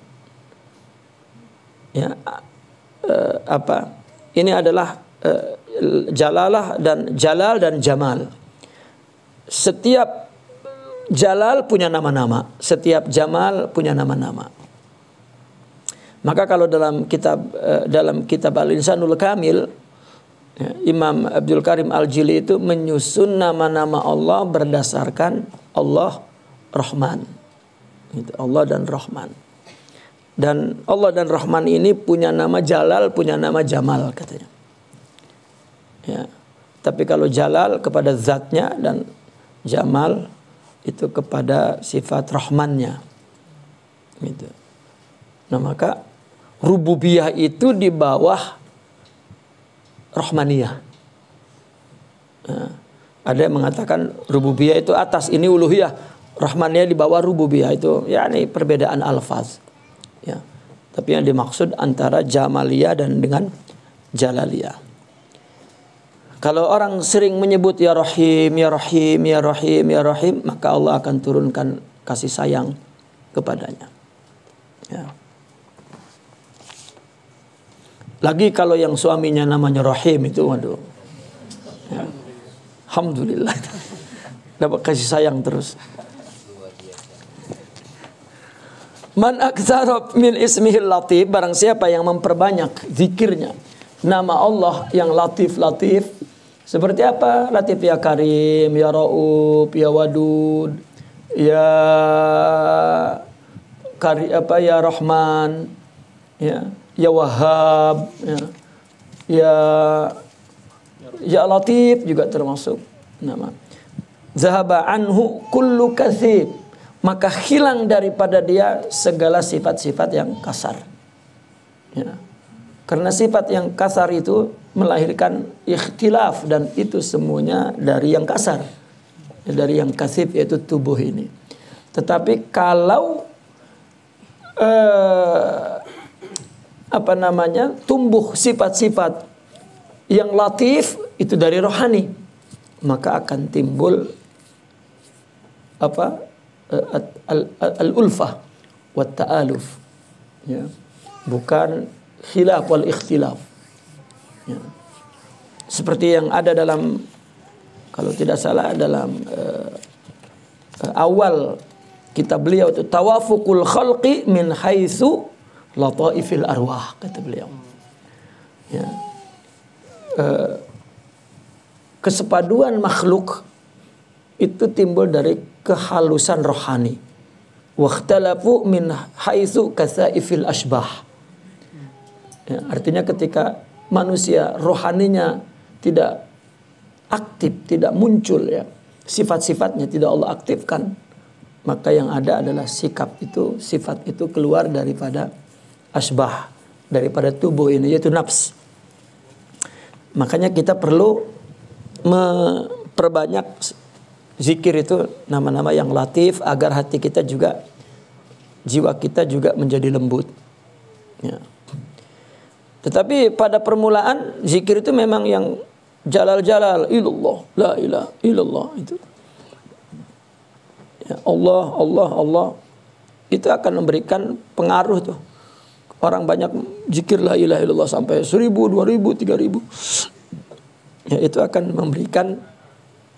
Ya. Ini adalah jalalah dan jalal dan jamal. Setiap jalal punya nama-nama, setiap jamal punya nama-nama. Maka kalau dalam kitab Al-Insanul Kamil, ya, Imam Abdul Karim Al-Jili itu menyusun nama-nama Allah berdasarkan Allah Rahman. Itu Allah dan Rahman. Dan Allah dan Rahman ini punya nama Jalal, punya nama Jamal katanya. Ya. Tapi kalau Jalal kepada zatnya dan Jamal itu kepada sifat Rahmannya. Gitu. Nah, maka rububiyah itu di bawah Rahmaniyah. Nah, ada yang mengatakan rububiyah itu atas, ini uluhiyah. Rahmaniyah di bawah rububiyah, itu ya ini perbedaan alfaz. Ya. Tapi yang dimaksud antara Jamaliyah dan dengan Jalaliyah. Kalau orang sering menyebut ya Rahim, ya Rahim, ya Rahim, ya Rahim, maka Allah akan turunkan kasih sayang kepadanya. Ya. Lagi kalau yang suaminya namanya Rahim itu, waduh. Ya. Alhamdulillah. Dapat kasih sayang terus. Man aktsara min ismihil latif, barang siapa yang memperbanyak zikirnya nama Allah yang latif-latif. Seperti apa? Latif ya Karim, ya Rauf, ya Wadud, ya ya Rahman, ya Wahhab, ya Latif juga termasuk nama. Zahaba anhu kullu kathib, maka hilang daripada dia segala sifat-sifat yang kasar. Ya. Karena sifat yang kasar itu melahirkan ikhtilaf, dan itu semuanya dari yang kasar, dari yang kasif, yaitu tubuh ini. Tetapi kalau tumbuh sifat-sifat yang latif, itu dari rohani. maka akan timbul al-ulfah wa ta'aluf, ya, bukan khilaf wal ikhtilaf, ya. Seperti yang ada dalam, kalau tidak salah dalam awal kitab beliau itu, tawafuqul khalqi min haitsu lataifil arwah, kata beliau, ya. Kesepaduan makhluk itu timbul dari kehalusan rohani. Wakhtalafu min haitsu kasaifil asbah. Ya, artinya ketika manusia rohaninya tidak aktif, tidak muncul, ya, sifat-sifatnya tidak Allah aktifkan, maka yang ada adalah sikap itu, sifat itu keluar daripada asbah, daripada tubuh ini, yaitu nafs. Makanya kita perlu memperbanyak zikir itu, nama-nama yang latif, agar hati kita juga, jiwa kita juga menjadi lembut, ya. Tetapi pada permulaan zikir itu memang yang jalal-jalal, illallah, la ilaha illallah, itu, ya, Allah, Allah, Allah, itu akan memberikan pengaruh tuh. Orang banyak zikir la ilaha illallah sampai 1000, 2000, 3000. Ya, itu akan memberikan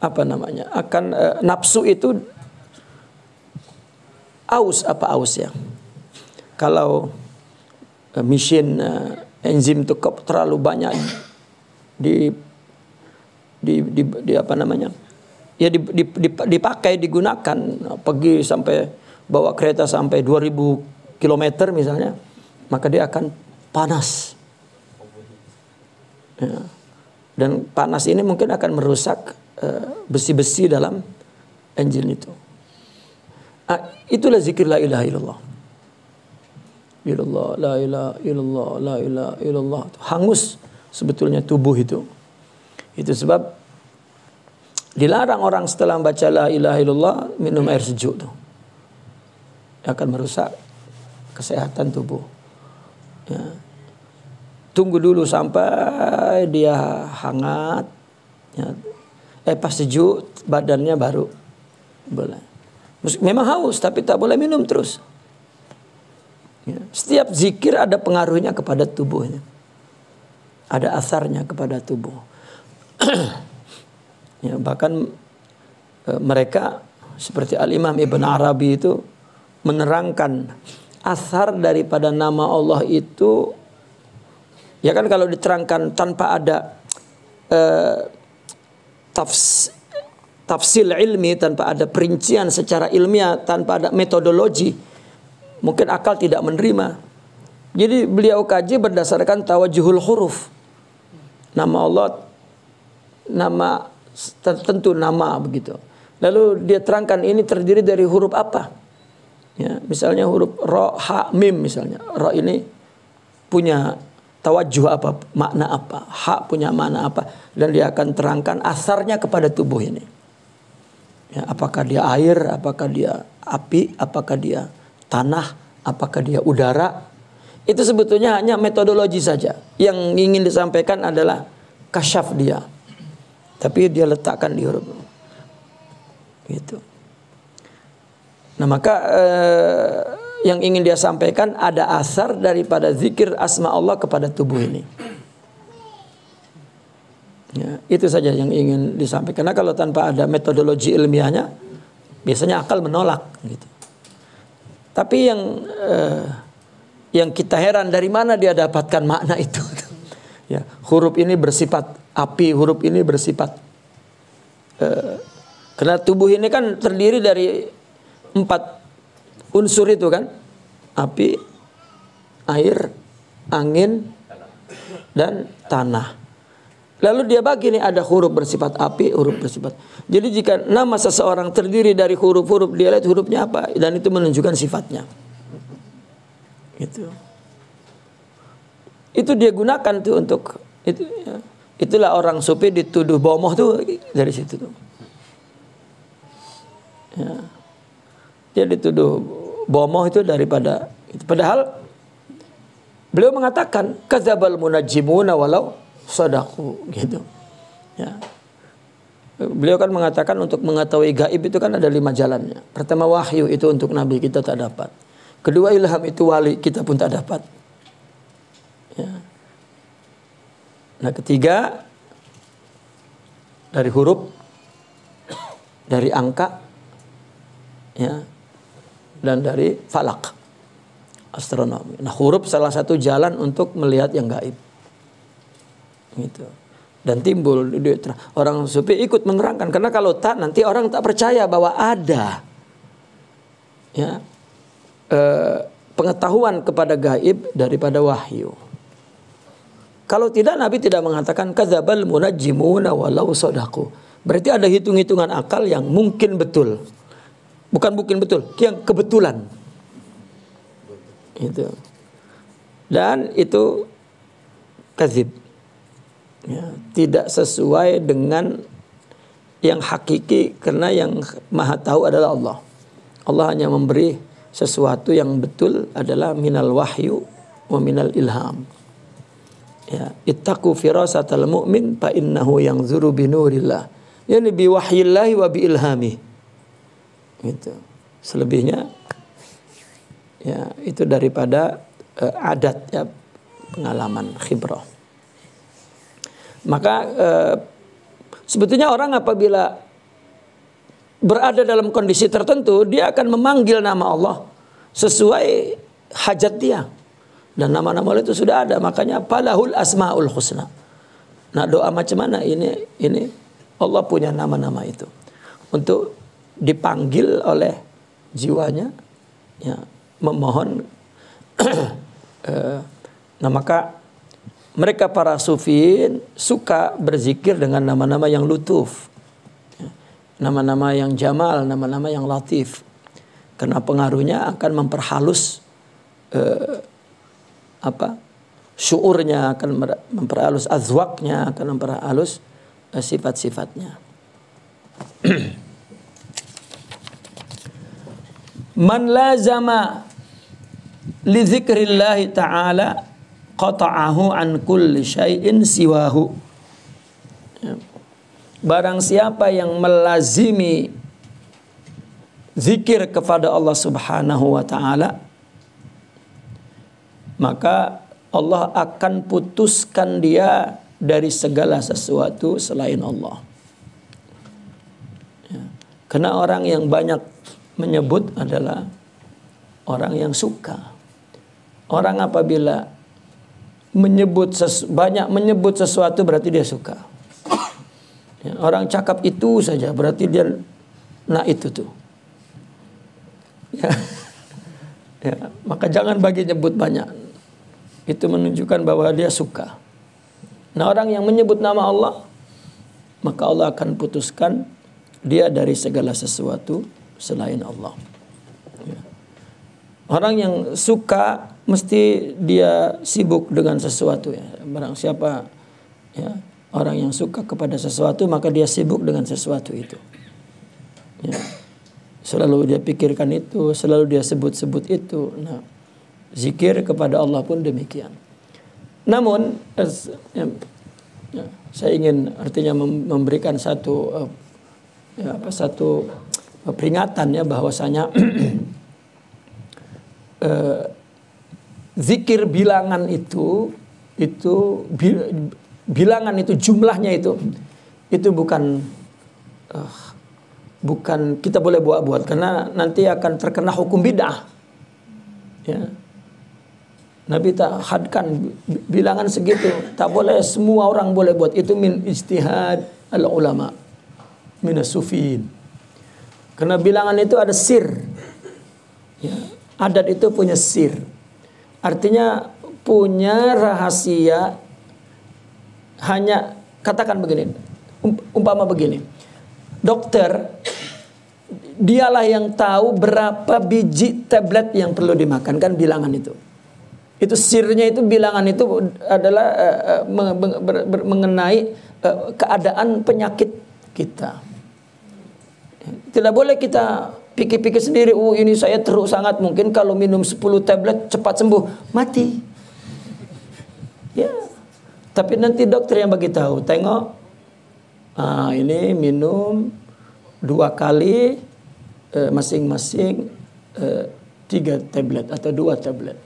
akan nafsu itu aus ya. Kalau mesin enzim itu terlalu banyak dipakai, digunakan, pergi sampai bawa kereta sampai 2000 km misalnya, maka dia akan panas, ya. Dan panas ini mungkin akan merusak besi-besi dalam engine itu. Itulah zikir la ilaha illallah. Illallah, la ilaha illallah, la ilaha illallah. Hangus sebetulnya tubuh itu. Itu sebab dilarang orang setelah membaca la ilaha illallah minum air sejuk tuh. Akan merusak kesehatan tubuh. Ya. Tunggu dulu sampai dia hangat, ya. Pas sejuk badannya baru boleh. Memang haus tapi tak boleh minum terus. Ya. Setiap zikir ada pengaruhnya kepada tubuhnya, ada asarnya kepada tubuh. Ya, bahkan mereka seperti Al-Imam Ibn Arabi itu menerangkan asar daripada nama Allah itu, ya kan, kalau diterangkan tanpa ada tafsil ilmi, tanpa ada perincian secara ilmiah, tanpa ada metodologi, mungkin akal tidak menerima. Jadi beliau kaji berdasarkan tawajuhul huruf. Nama Allah, nama tertentu, nama begitu. Lalu dia terangkan ini terdiri dari huruf apa. Ya, misalnya huruf ra, ha, mim misalnya. Ra ini punya tawajuh apa, makna apa, ha punya makna apa, dan dia akan terangkan asarnya kepada tubuh ini. Ya, apakah dia air, apakah dia api, apakah dia tanah, apakah dia udara. Itu sebetulnya hanya metodologi saja. Yang ingin disampaikan adalah kasyaf dia. Tapi dia letakkan di huruf. Gitu. Nah, maka yang ingin dia sampaikan ada asar daripada zikir asma Allah kepada tubuh ini. Ya, itu saja yang ingin disampaikan. Karena kalau tanpa ada metodologi ilmiahnya, biasanya akal menolak. Gitu. Tapi yang kita heran, dari mana dia dapatkan makna itu? Ya, huruf ini bersifat api, huruf ini bersifat karena tubuh ini kan terdiri dari 4 unsur itu kan, api, air, angin, dan tanah. Lalu dia bagi nih, ada huruf bersifat api, huruf bersifat. Jadi jika nama seseorang terdiri dari huruf-huruf, dia lihat hurufnya apa, dan itu menunjukkan sifatnya. Itu dia gunakan tuh untuk itu. Ya. Itulah orang sufi dituduh bomoh tuh dari situ tuh. Ya. Dia dituduh bomoh itu daripada itu. Padahal beliau mengatakan kadzabal munajjimuna walau sadaqu gitu. Ya. Beliau kan mengatakan untuk mengetahui gaib itu kan ada 5 jalannya. Pertama wahyu, itu untuk nabi kita tak dapat. Kedua ilham, itu wali kita pun tak dapat. Ya. Nah ketiga dari huruf, dari angka, ya, dan dari falak, astronomi. Nah huruf salah satu jalan untuk melihat yang gaib. Gitu. Dan timbul orang sufi ikut menerangkan, karena kalau tak nanti orang tak percaya bahwa ada, ya, pengetahuan kepada gaib daripada wahyu. Kalau tidak, Nabi tidak mengatakan kadzabal munajjimuna walau sadaku. Berarti ada hitung-hitungan akal yang mungkin betul, bukan mungkin betul, yang kebetulan. Itu. Dan itu kadzib. Ya, tidak sesuai dengan yang hakiki, karena yang maha tahu adalah Allah. Allah hanya memberi sesuatu yang betul adalah minal wahyu wa minal ilham. Ya, ittaqu firasatal mu'min fa innahu yanzuru binurillah. Yani bi wahyillahi wa bi ilhami. Gitu. Selebihnya ya itu daripada adat, ya, pengalaman, khibrah. Maka sebetulnya orang apabila berada dalam kondisi tertentu, dia akan memanggil nama Allah sesuai hajat dia. Dan nama-nama itu sudah ada, makanya falahul asmaul husna. Nah doa macam mana ini Allah punya nama-nama itu untuk dipanggil oleh jiwanya, ya, memohon. Nah maka mereka para sufiin suka berzikir dengan nama-nama yang lutuf, nama-nama yang jamal, nama-nama yang latif, karena pengaruhnya akan memperhalus syuurnya, akan memperhalus azwaknya, akan memperhalus sifat-sifatnya. Man lazama li dzikrillahi ta'ala qata'ahu an kulli syai'in siwahu. Barang siapa yang melazimi zikir kepada Allah Subhanahu wa taala, maka Allah akan putuskan dia dari segala sesuatu selain Allah. Ya. Karena orang yang banyak menyebut adalah orang yang suka. Orang apabila banyak menyebut sesuatu berarti dia suka. Ya, orang cakap itu saja berarti dia itu tuh. Ya. Ya, maka jangan bagi nyebut banyak. Itu menunjukkan bahwa dia suka. Nah orang yang menyebut nama Allah, maka Allah akan putuskan dia dari segala sesuatu selain Allah. Ya. Orang yang suka mesti dia sibuk dengan sesuatu, ya. Barang siapa, ya, orang yang suka kepada sesuatu, maka dia sibuk dengan sesuatu itu. Ya. Selalu dia pikirkan itu, selalu dia sebut-sebut itu. Nah, zikir kepada Allah pun demikian. Namun saya ingin artinya memberikan satu peringatan, ya, bahwasanya zikir bilangan itu bilangan itu jumlahnya itu bukan kita boleh buat-buat, karena nanti akan terkena hukum bid'ah. Ya. Nabi tak hadkan bilangan segitu, tak boleh semua orang boleh buat. Itu min ijtihad al ulama min as-sufiin. Karena bilangan itu ada sir. Ya, adat itu punya sir. Artinya punya rahasia. Hanya katakan begini, umpama begini. Dokter dialah yang tahu berapa biji tablet yang perlu dimakan, kan bilangan itu. Itu sirnya, itu bilangan itu adalah mengenai keadaan penyakit kita. Tidak boleh kita pikir-pikir sendiri, ini saya teruk sangat, mungkin kalau minum 10 tablet cepat sembuh, mati. Ya. Tapi nanti dokter yang bagi tahu, tengok Ini minum 2 kali, masing-masing 3 tablet atau 2 tablet.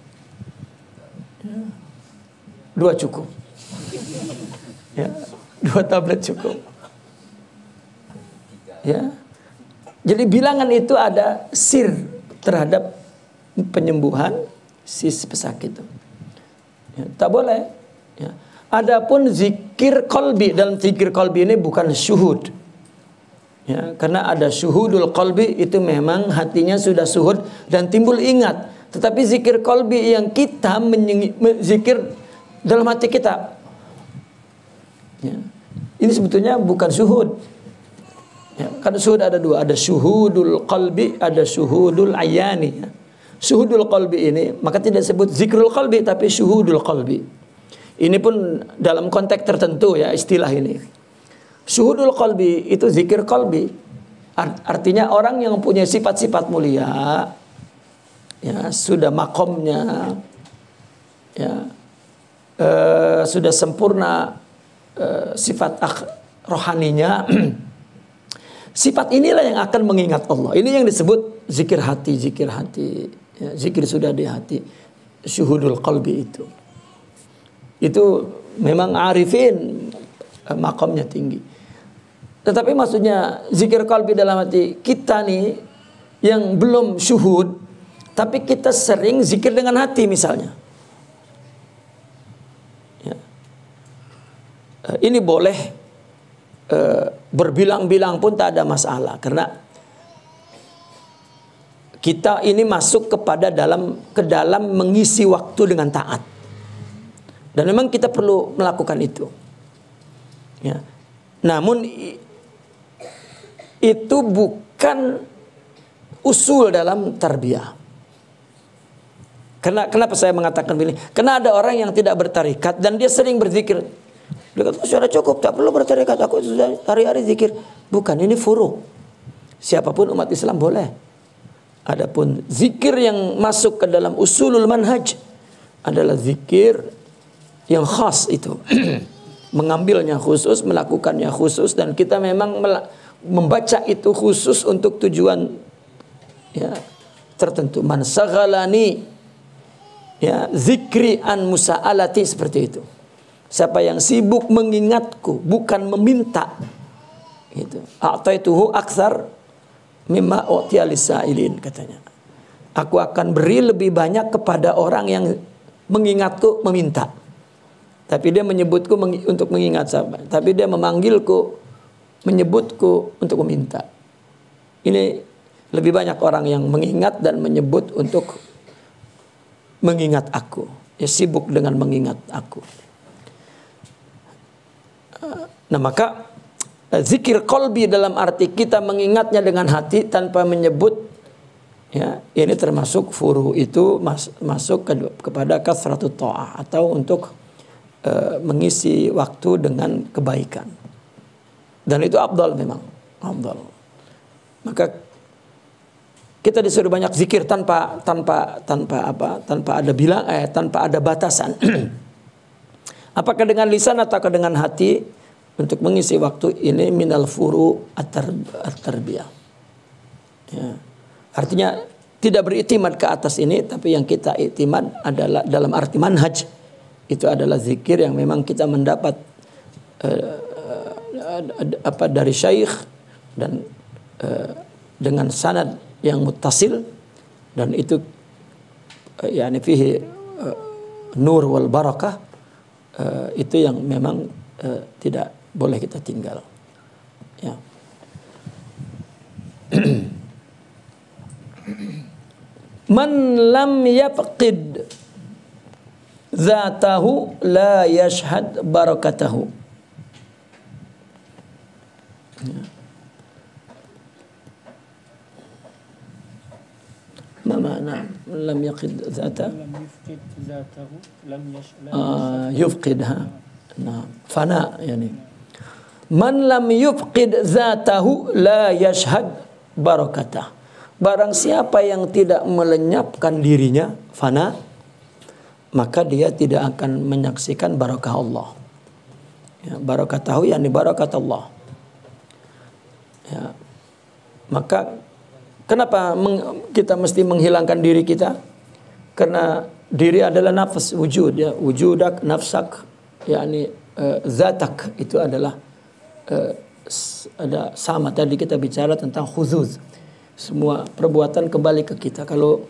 2 cukup. Ya, 2 tablet cukup. Ya. Jadi bilangan itu ada sir terhadap penyembuhan si pesakit itu. Ya, tak boleh. Ya. Adapun zikir qalbi, dalam zikir qalbi ini bukan syuhud. Ya, karena ada syuhudul qalbi, itu memang hatinya sudah syuhud dan timbul ingat. Tetapi zikir qalbi yang kita zikir dalam hati kita, ya, ini sebetulnya bukan syuhud. Ya, karena syuhud ada 2, ada syuhudul qalbi, ada syuhudul ayani. Ya. Syuhudul qalbi ini maka tidak disebut zikrul qalbi, tapi syuhudul qalbi. Ini pun dalam konteks tertentu ya istilah ini. Syuhudul qalbi itu zikir qalbi. Artinya orang yang mempunyai sifat-sifat mulia, ya, sudah makomnya, ya, sudah sempurna sifat rohaninya. Sifat inilah yang akan mengingat Allah. Ini yang disebut zikir hati, zikir hati. Ya, zikir sudah di hati. Syuhudul qalbi itu. Itu memang arifin, makamnya tinggi. Tetapi maksudnya zikir qalbi dalam hati kita nih yang belum syuhud, tapi kita sering zikir dengan hati misalnya. Ya. Ini boleh. Berbilang-bilang pun tak ada masalah, karena kita ini masuk ke dalam mengisi waktu dengan taat, dan memang kita perlu melakukan itu. Ya. Namun itu bukan usul dalam tarbiyah. Kenapa saya mengatakan begini? Karena ada orang yang tidak bertarikat dan dia sering berzikir. Dia kata, sudah cukup, tak perlu bertarikat, aku sudah hari-hari zikir. Bukan, ini furu. Siapapun umat Islam boleh. Adapun zikir yang masuk ke dalam usulul manhaj adalah zikir yang khas itu. Mengambilnya khusus, melakukannya khusus, dan kita memang membaca itu khusus untuk tujuan ya tertentu. Man saghalani ya zikri an musa'alati, seperti itu. Siapa yang sibuk mengingatku, bukan meminta, gitu. A'taituhu aktsar mimma u'tiya lisailin, katanya. Aku akan beri lebih banyak kepada orang yang mengingatku meminta. Tapi dia menyebutku untuk mengingat siapa? Tapi dia memanggilku, menyebutku untuk meminta. Ini lebih banyak orang yang mengingat dan menyebut untuk mengingat aku. Ya, sibuk dengan mengingat aku. Nah, maka zikir qalbi dalam arti kita mengingatnya dengan hati tanpa menyebut, ya, ini termasuk furu, itu masuk kepada kasratut ta'ah, atau untuk mengisi waktu dengan kebaikan. Dan itu afdal, memang afdal. Maka kita disuruh banyak zikir tanpa ada batasan. Apakah dengan lisan atau dengan hati, untuk mengisi waktu ini minal furu at-tarbiyah. Ya. Artinya tidak beriktimad ke atas ini, tapi yang kita iktimad adalah dalam arti manhaj. Itu adalah zikir yang memang kita mendapat dari syekh dan dengan sanad yang muttasil, dan itu yani fihi nur wal barakah, itu yang memang tidak boleh kita tinggal. Ya. Man lam yafqid zatahu la yashhad barakatahu. Ya. Ma makna lam yaqid zatahu? Lam yafqid zatahu, lam yashhad. Yufqidha. Nah, fana yani. Man lam yufqid zatahu la yashhad barakatah. Barang siapa yang tidak melenyapkan dirinya, fana, maka dia tidak akan menyaksikan barakah Allah. Ya, barakatahu yani barakat Allah. Maka kenapa kita mesti menghilangkan diri kita? Karena diri adalah nafas, wujud ya, wujudak, nafsak, yakni zatak, itu adalah ada sama. Tadi kita bicara tentang khuzuz. Semua perbuatan kembali ke kita. Kalau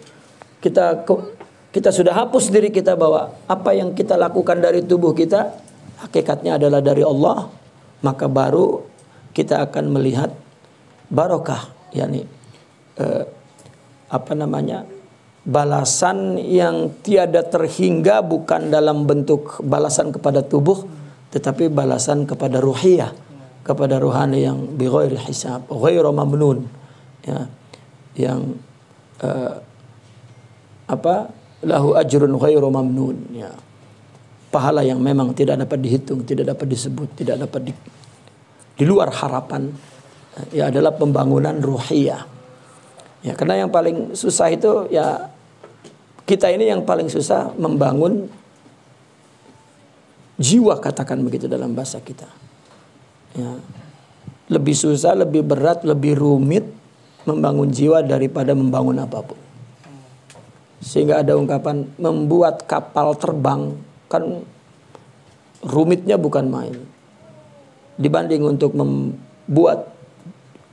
kita sudah hapus diri kita bahwa apa yang kita lakukan dari tubuh kita hakikatnya adalah dari Allah, maka baru kita akan melihat barokah, yakni balasan yang tiada terhingga, bukan dalam bentuk balasan kepada tubuh, tetapi balasan kepada ruhiyah, kepada ruhani yang bighairi hisab, ghairu mamnun, ya, yang lahu ajrun ghairu mamnun, ya, pahala yang memang tidak dapat dihitung, tidak dapat disebut, tidak dapat di luar harapan, ya, adalah pembangunan ruhiyah. Ya, karena yang paling susah itu ya kita ini yang paling susah membangun jiwa, katakan begitu dalam bahasa kita. Ya, lebih susah, lebih berat, lebih rumit membangun jiwa daripada membangun apapun. Sehingga ada ungkapan membuat kapal terbang kan rumitnya bukan main. Dibanding untuk membuat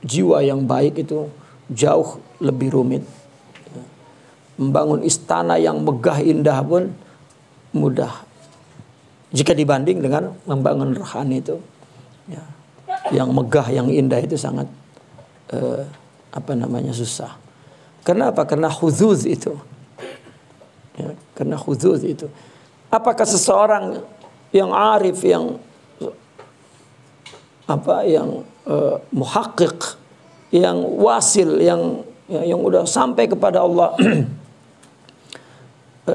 jiwa yang baik itu jauh lebih rumit. Membangun istana yang megah indah pun mudah jika dibanding dengan membangun rohani itu, ya, yang megah, yang indah itu sangat susah. Kenapa? Karena khuzuz itu, ya, karena khuzuz itu. Apakah seseorang yang arif, yang muhaqqiq, yang wasil, yang udah sampai kepada Allah,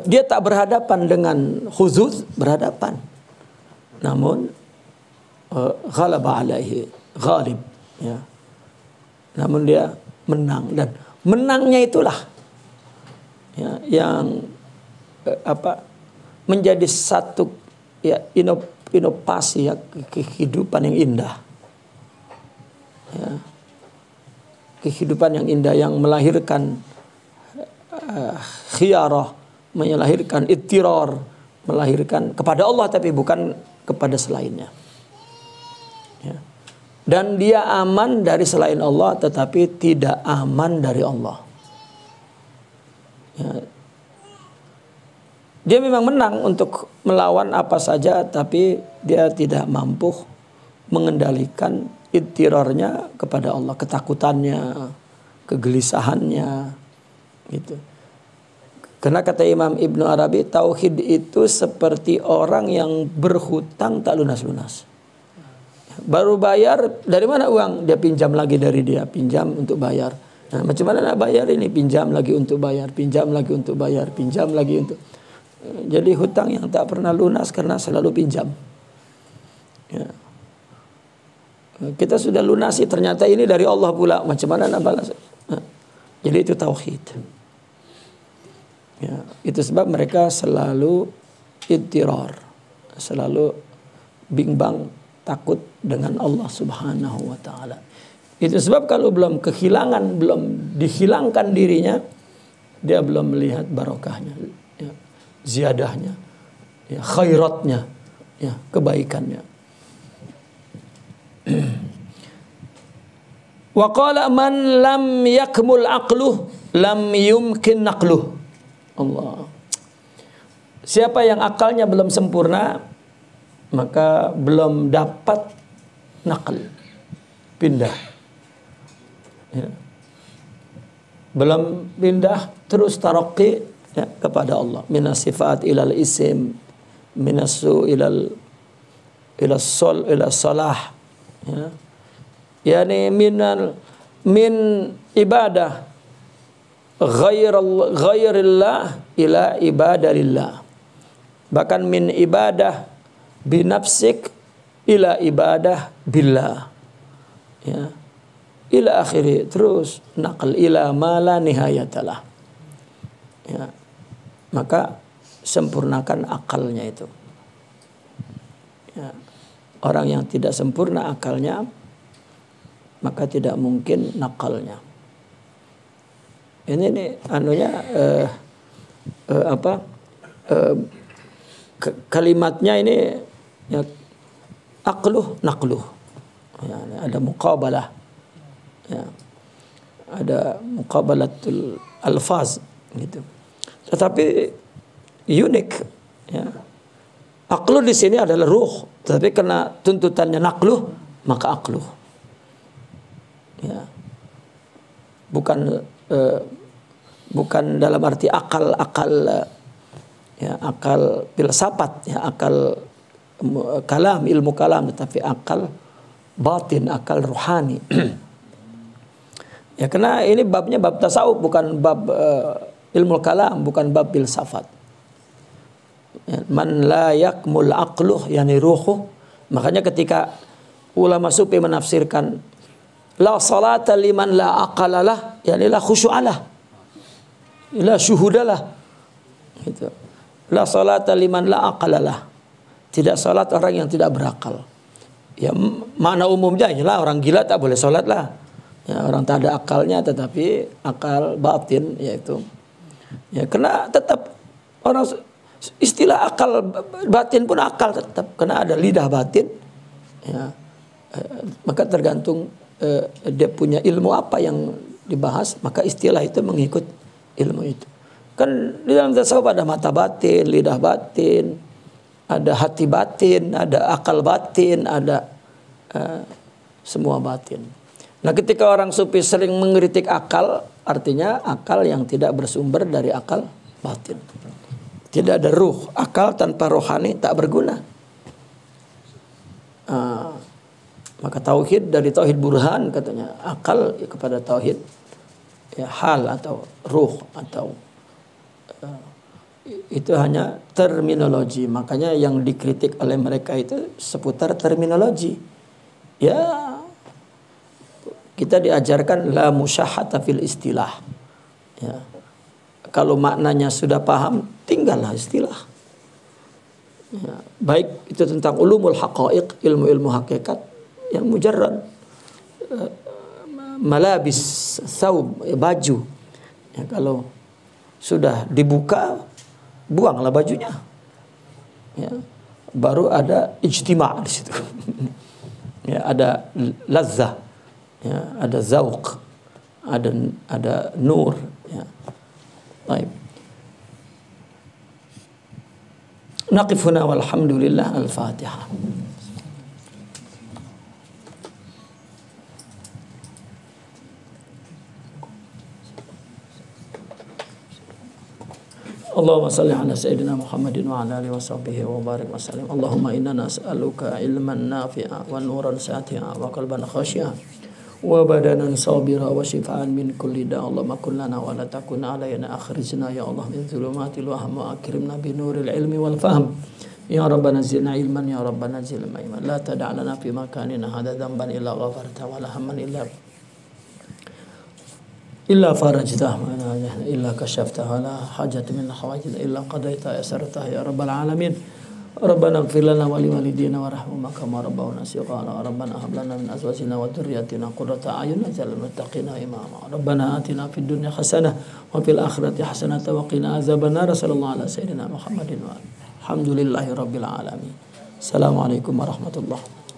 dia tak berhadapan dengan khuzuz? Berhadapan. Namun ghalaba alaihi, ghalib, ya. Namun dia menang, dan menangnya itulah, ya, yang menjadi satu, ya, inovasi, ya, kehidupan yang indah, ya. Kehidupan yang indah yang melahirkan khiyarah, melahirkan ittirar, melahirkan kepada Allah tapi bukan kepada selainnya, ya. Dan dia aman dari selain Allah tetapi tidak aman dari Allah, ya. Dia memang menang untuk melawan apa saja, tapi dia tidak mampu mengendalikan ittirarnya kepada Allah, ketakutannya, kegelisahannya, gitu. Karena kata Imam Ibnu Arabi, tauhid itu seperti orang yang berhutang tak lunas-lunas. Baru bayar, dari mana uang? Dia pinjam lagi dari dia, pinjam untuk bayar. Nah, macam mana nak bayar ini? Pinjam lagi untuk bayar, pinjam lagi untuk bayar, pinjam lagi untuk. Jadi hutang yang tak pernah lunas karena selalu pinjam, ya. Kita sudah lunasi, ternyata ini dari Allah pula. Macam mana nak balas? Nah, jadi itu tauhid. Ya, itu sebab mereka selalu ittirar, selalu bimbang, takut dengan Allah Subhanahu wa taala. Itu sebab kalau belum kehilangan, belum dihilangkan dirinya, dia belum melihat barokahnya, ya, ziyadahnya, ya, khairatnya, ya, kebaikannya. Wa qala man lam yakmul aqluh lam yumkin naqluh. Allah. Siapa yang akalnya belum sempurna maka belum dapat naql, pindah, ya. Belum pindah, terus taraqi, ya, kepada Allah. Minas sifat ilal isim, minasu ilal salah, ya. Yani min ibadah ghairillah ila ibadalillah. Bahkan min ibadah binafsik ila ibadah billah, ya, ila akhiri, terus naql ila ma la nihayatalah, ya. Maka sempurnakan akalnya itu, ya. Orang yang tidak sempurna akalnya maka tidak mungkin nakalnya. Ini anunya kalimatnya ini ya, aqluh naqluh. Ya, ada muqabalah. Ya. Ada muqabalatul alfaz gitu. Tetapi unik ya. Aqluh di sini adalah ruh, tetapi karena tuntutannya naqluh maka aqluh. Ya. Bukan dalam arti akal ya, akal filsafat ya, akal kalam, ilmu kalam, tetapi akal batin, akal ruhani. Ya, karena ini babnya bab tasawuf, bukan bab ilmu kalam, bukan bab filsafat. Ya, man la yakmul aqluh yani ruhu. Makanya ketika ulama sufi menafsirkan la salata liman la aqalalah, yani la khusyu'alah, la syuhudalah. Gitu. La salata liman la aqalalah. Tidak salat orang yang tidak berakal. Ya, makna umumnya inilah orang gila tak boleh salat lah. Ya, orang tak ada akalnya, tetapi akal batin yaitu. Ya, karena tetap orang istilah akal batin pun akal tetap, karena ada lidah batin. Ya, maka tergantung dia punya ilmu apa yang dibahas, maka istilah itu mengikut ilmu itu. Kan di dalam tasawuf ada mata batin, lidah batin, ada hati batin, ada akal batin, ada semua batin. Nah, ketika orang sufi sering mengkritik akal, artinya akal yang tidak bersumber dari akal batin. Tidak ada ruh. Akal tanpa rohani tak berguna. Maka tauhid dari tauhid burhan katanya, akal kepada tauhid ya, hal atau ruh atau itu hanya terminologi. Makanya yang dikritik oleh mereka itu seputar terminologi. Ya, kita diajarkan la musyahata fil istilah. Ya. Kalau maknanya sudah paham, tinggallah istilah. Ya. Baik itu tentang ulumul haqaiq, ilmu-ilmu hakikat yang mujarrad, malabis, thawb, baju. Ya, kalau sudah dibuka, buanglah bajunya. Ya. Baru ada ijtima' di situ. Ya, ada lazzah, ya, ada zauq, ada nur. Ya. Baik. Naqif huna walhamdulillah. Al-Fatihah. Allahumma salli ala sayyidina Muhammadin wa ala alihi wa sahbihi wa barik wa sallim. Allahumma inna nas'aluka ilman nafi'a wa nuran sati'a wa qalban khashi'a wa badanan sabira wa shifaan min kulli da. Allahumma kun lana wa la takun alayna, akhrijna ya Allah min zulumatil wahm wa akrimna bi nuril ilmi wal fahm. Ya Rabbana zidna ilman, ya Rabbana zidna ilman. La tada' lana fi makanina hadha dhanban illa ghafarta wa la hamman illa farajtah, illa kashaftah, la hajat min hawajid illa qadaita yasartah ya Rabbal alamin. Rabbana ighfir lana wa liwalidina warhamhum kama rabbawna shighara. Rabbana hab lana min azwajina wa dhurriyyatina qurrata a'yun waj'alna lil muttaqina imama. Rabbana atina fid dunya hasanah wa fil akhirati hasanah wa qina azabannar. Sallallahu ala sayyidina Muhammadin wa alhamdulillahi rabbil alamin. Assalamualaikum warahmatullahi wabarakatuh.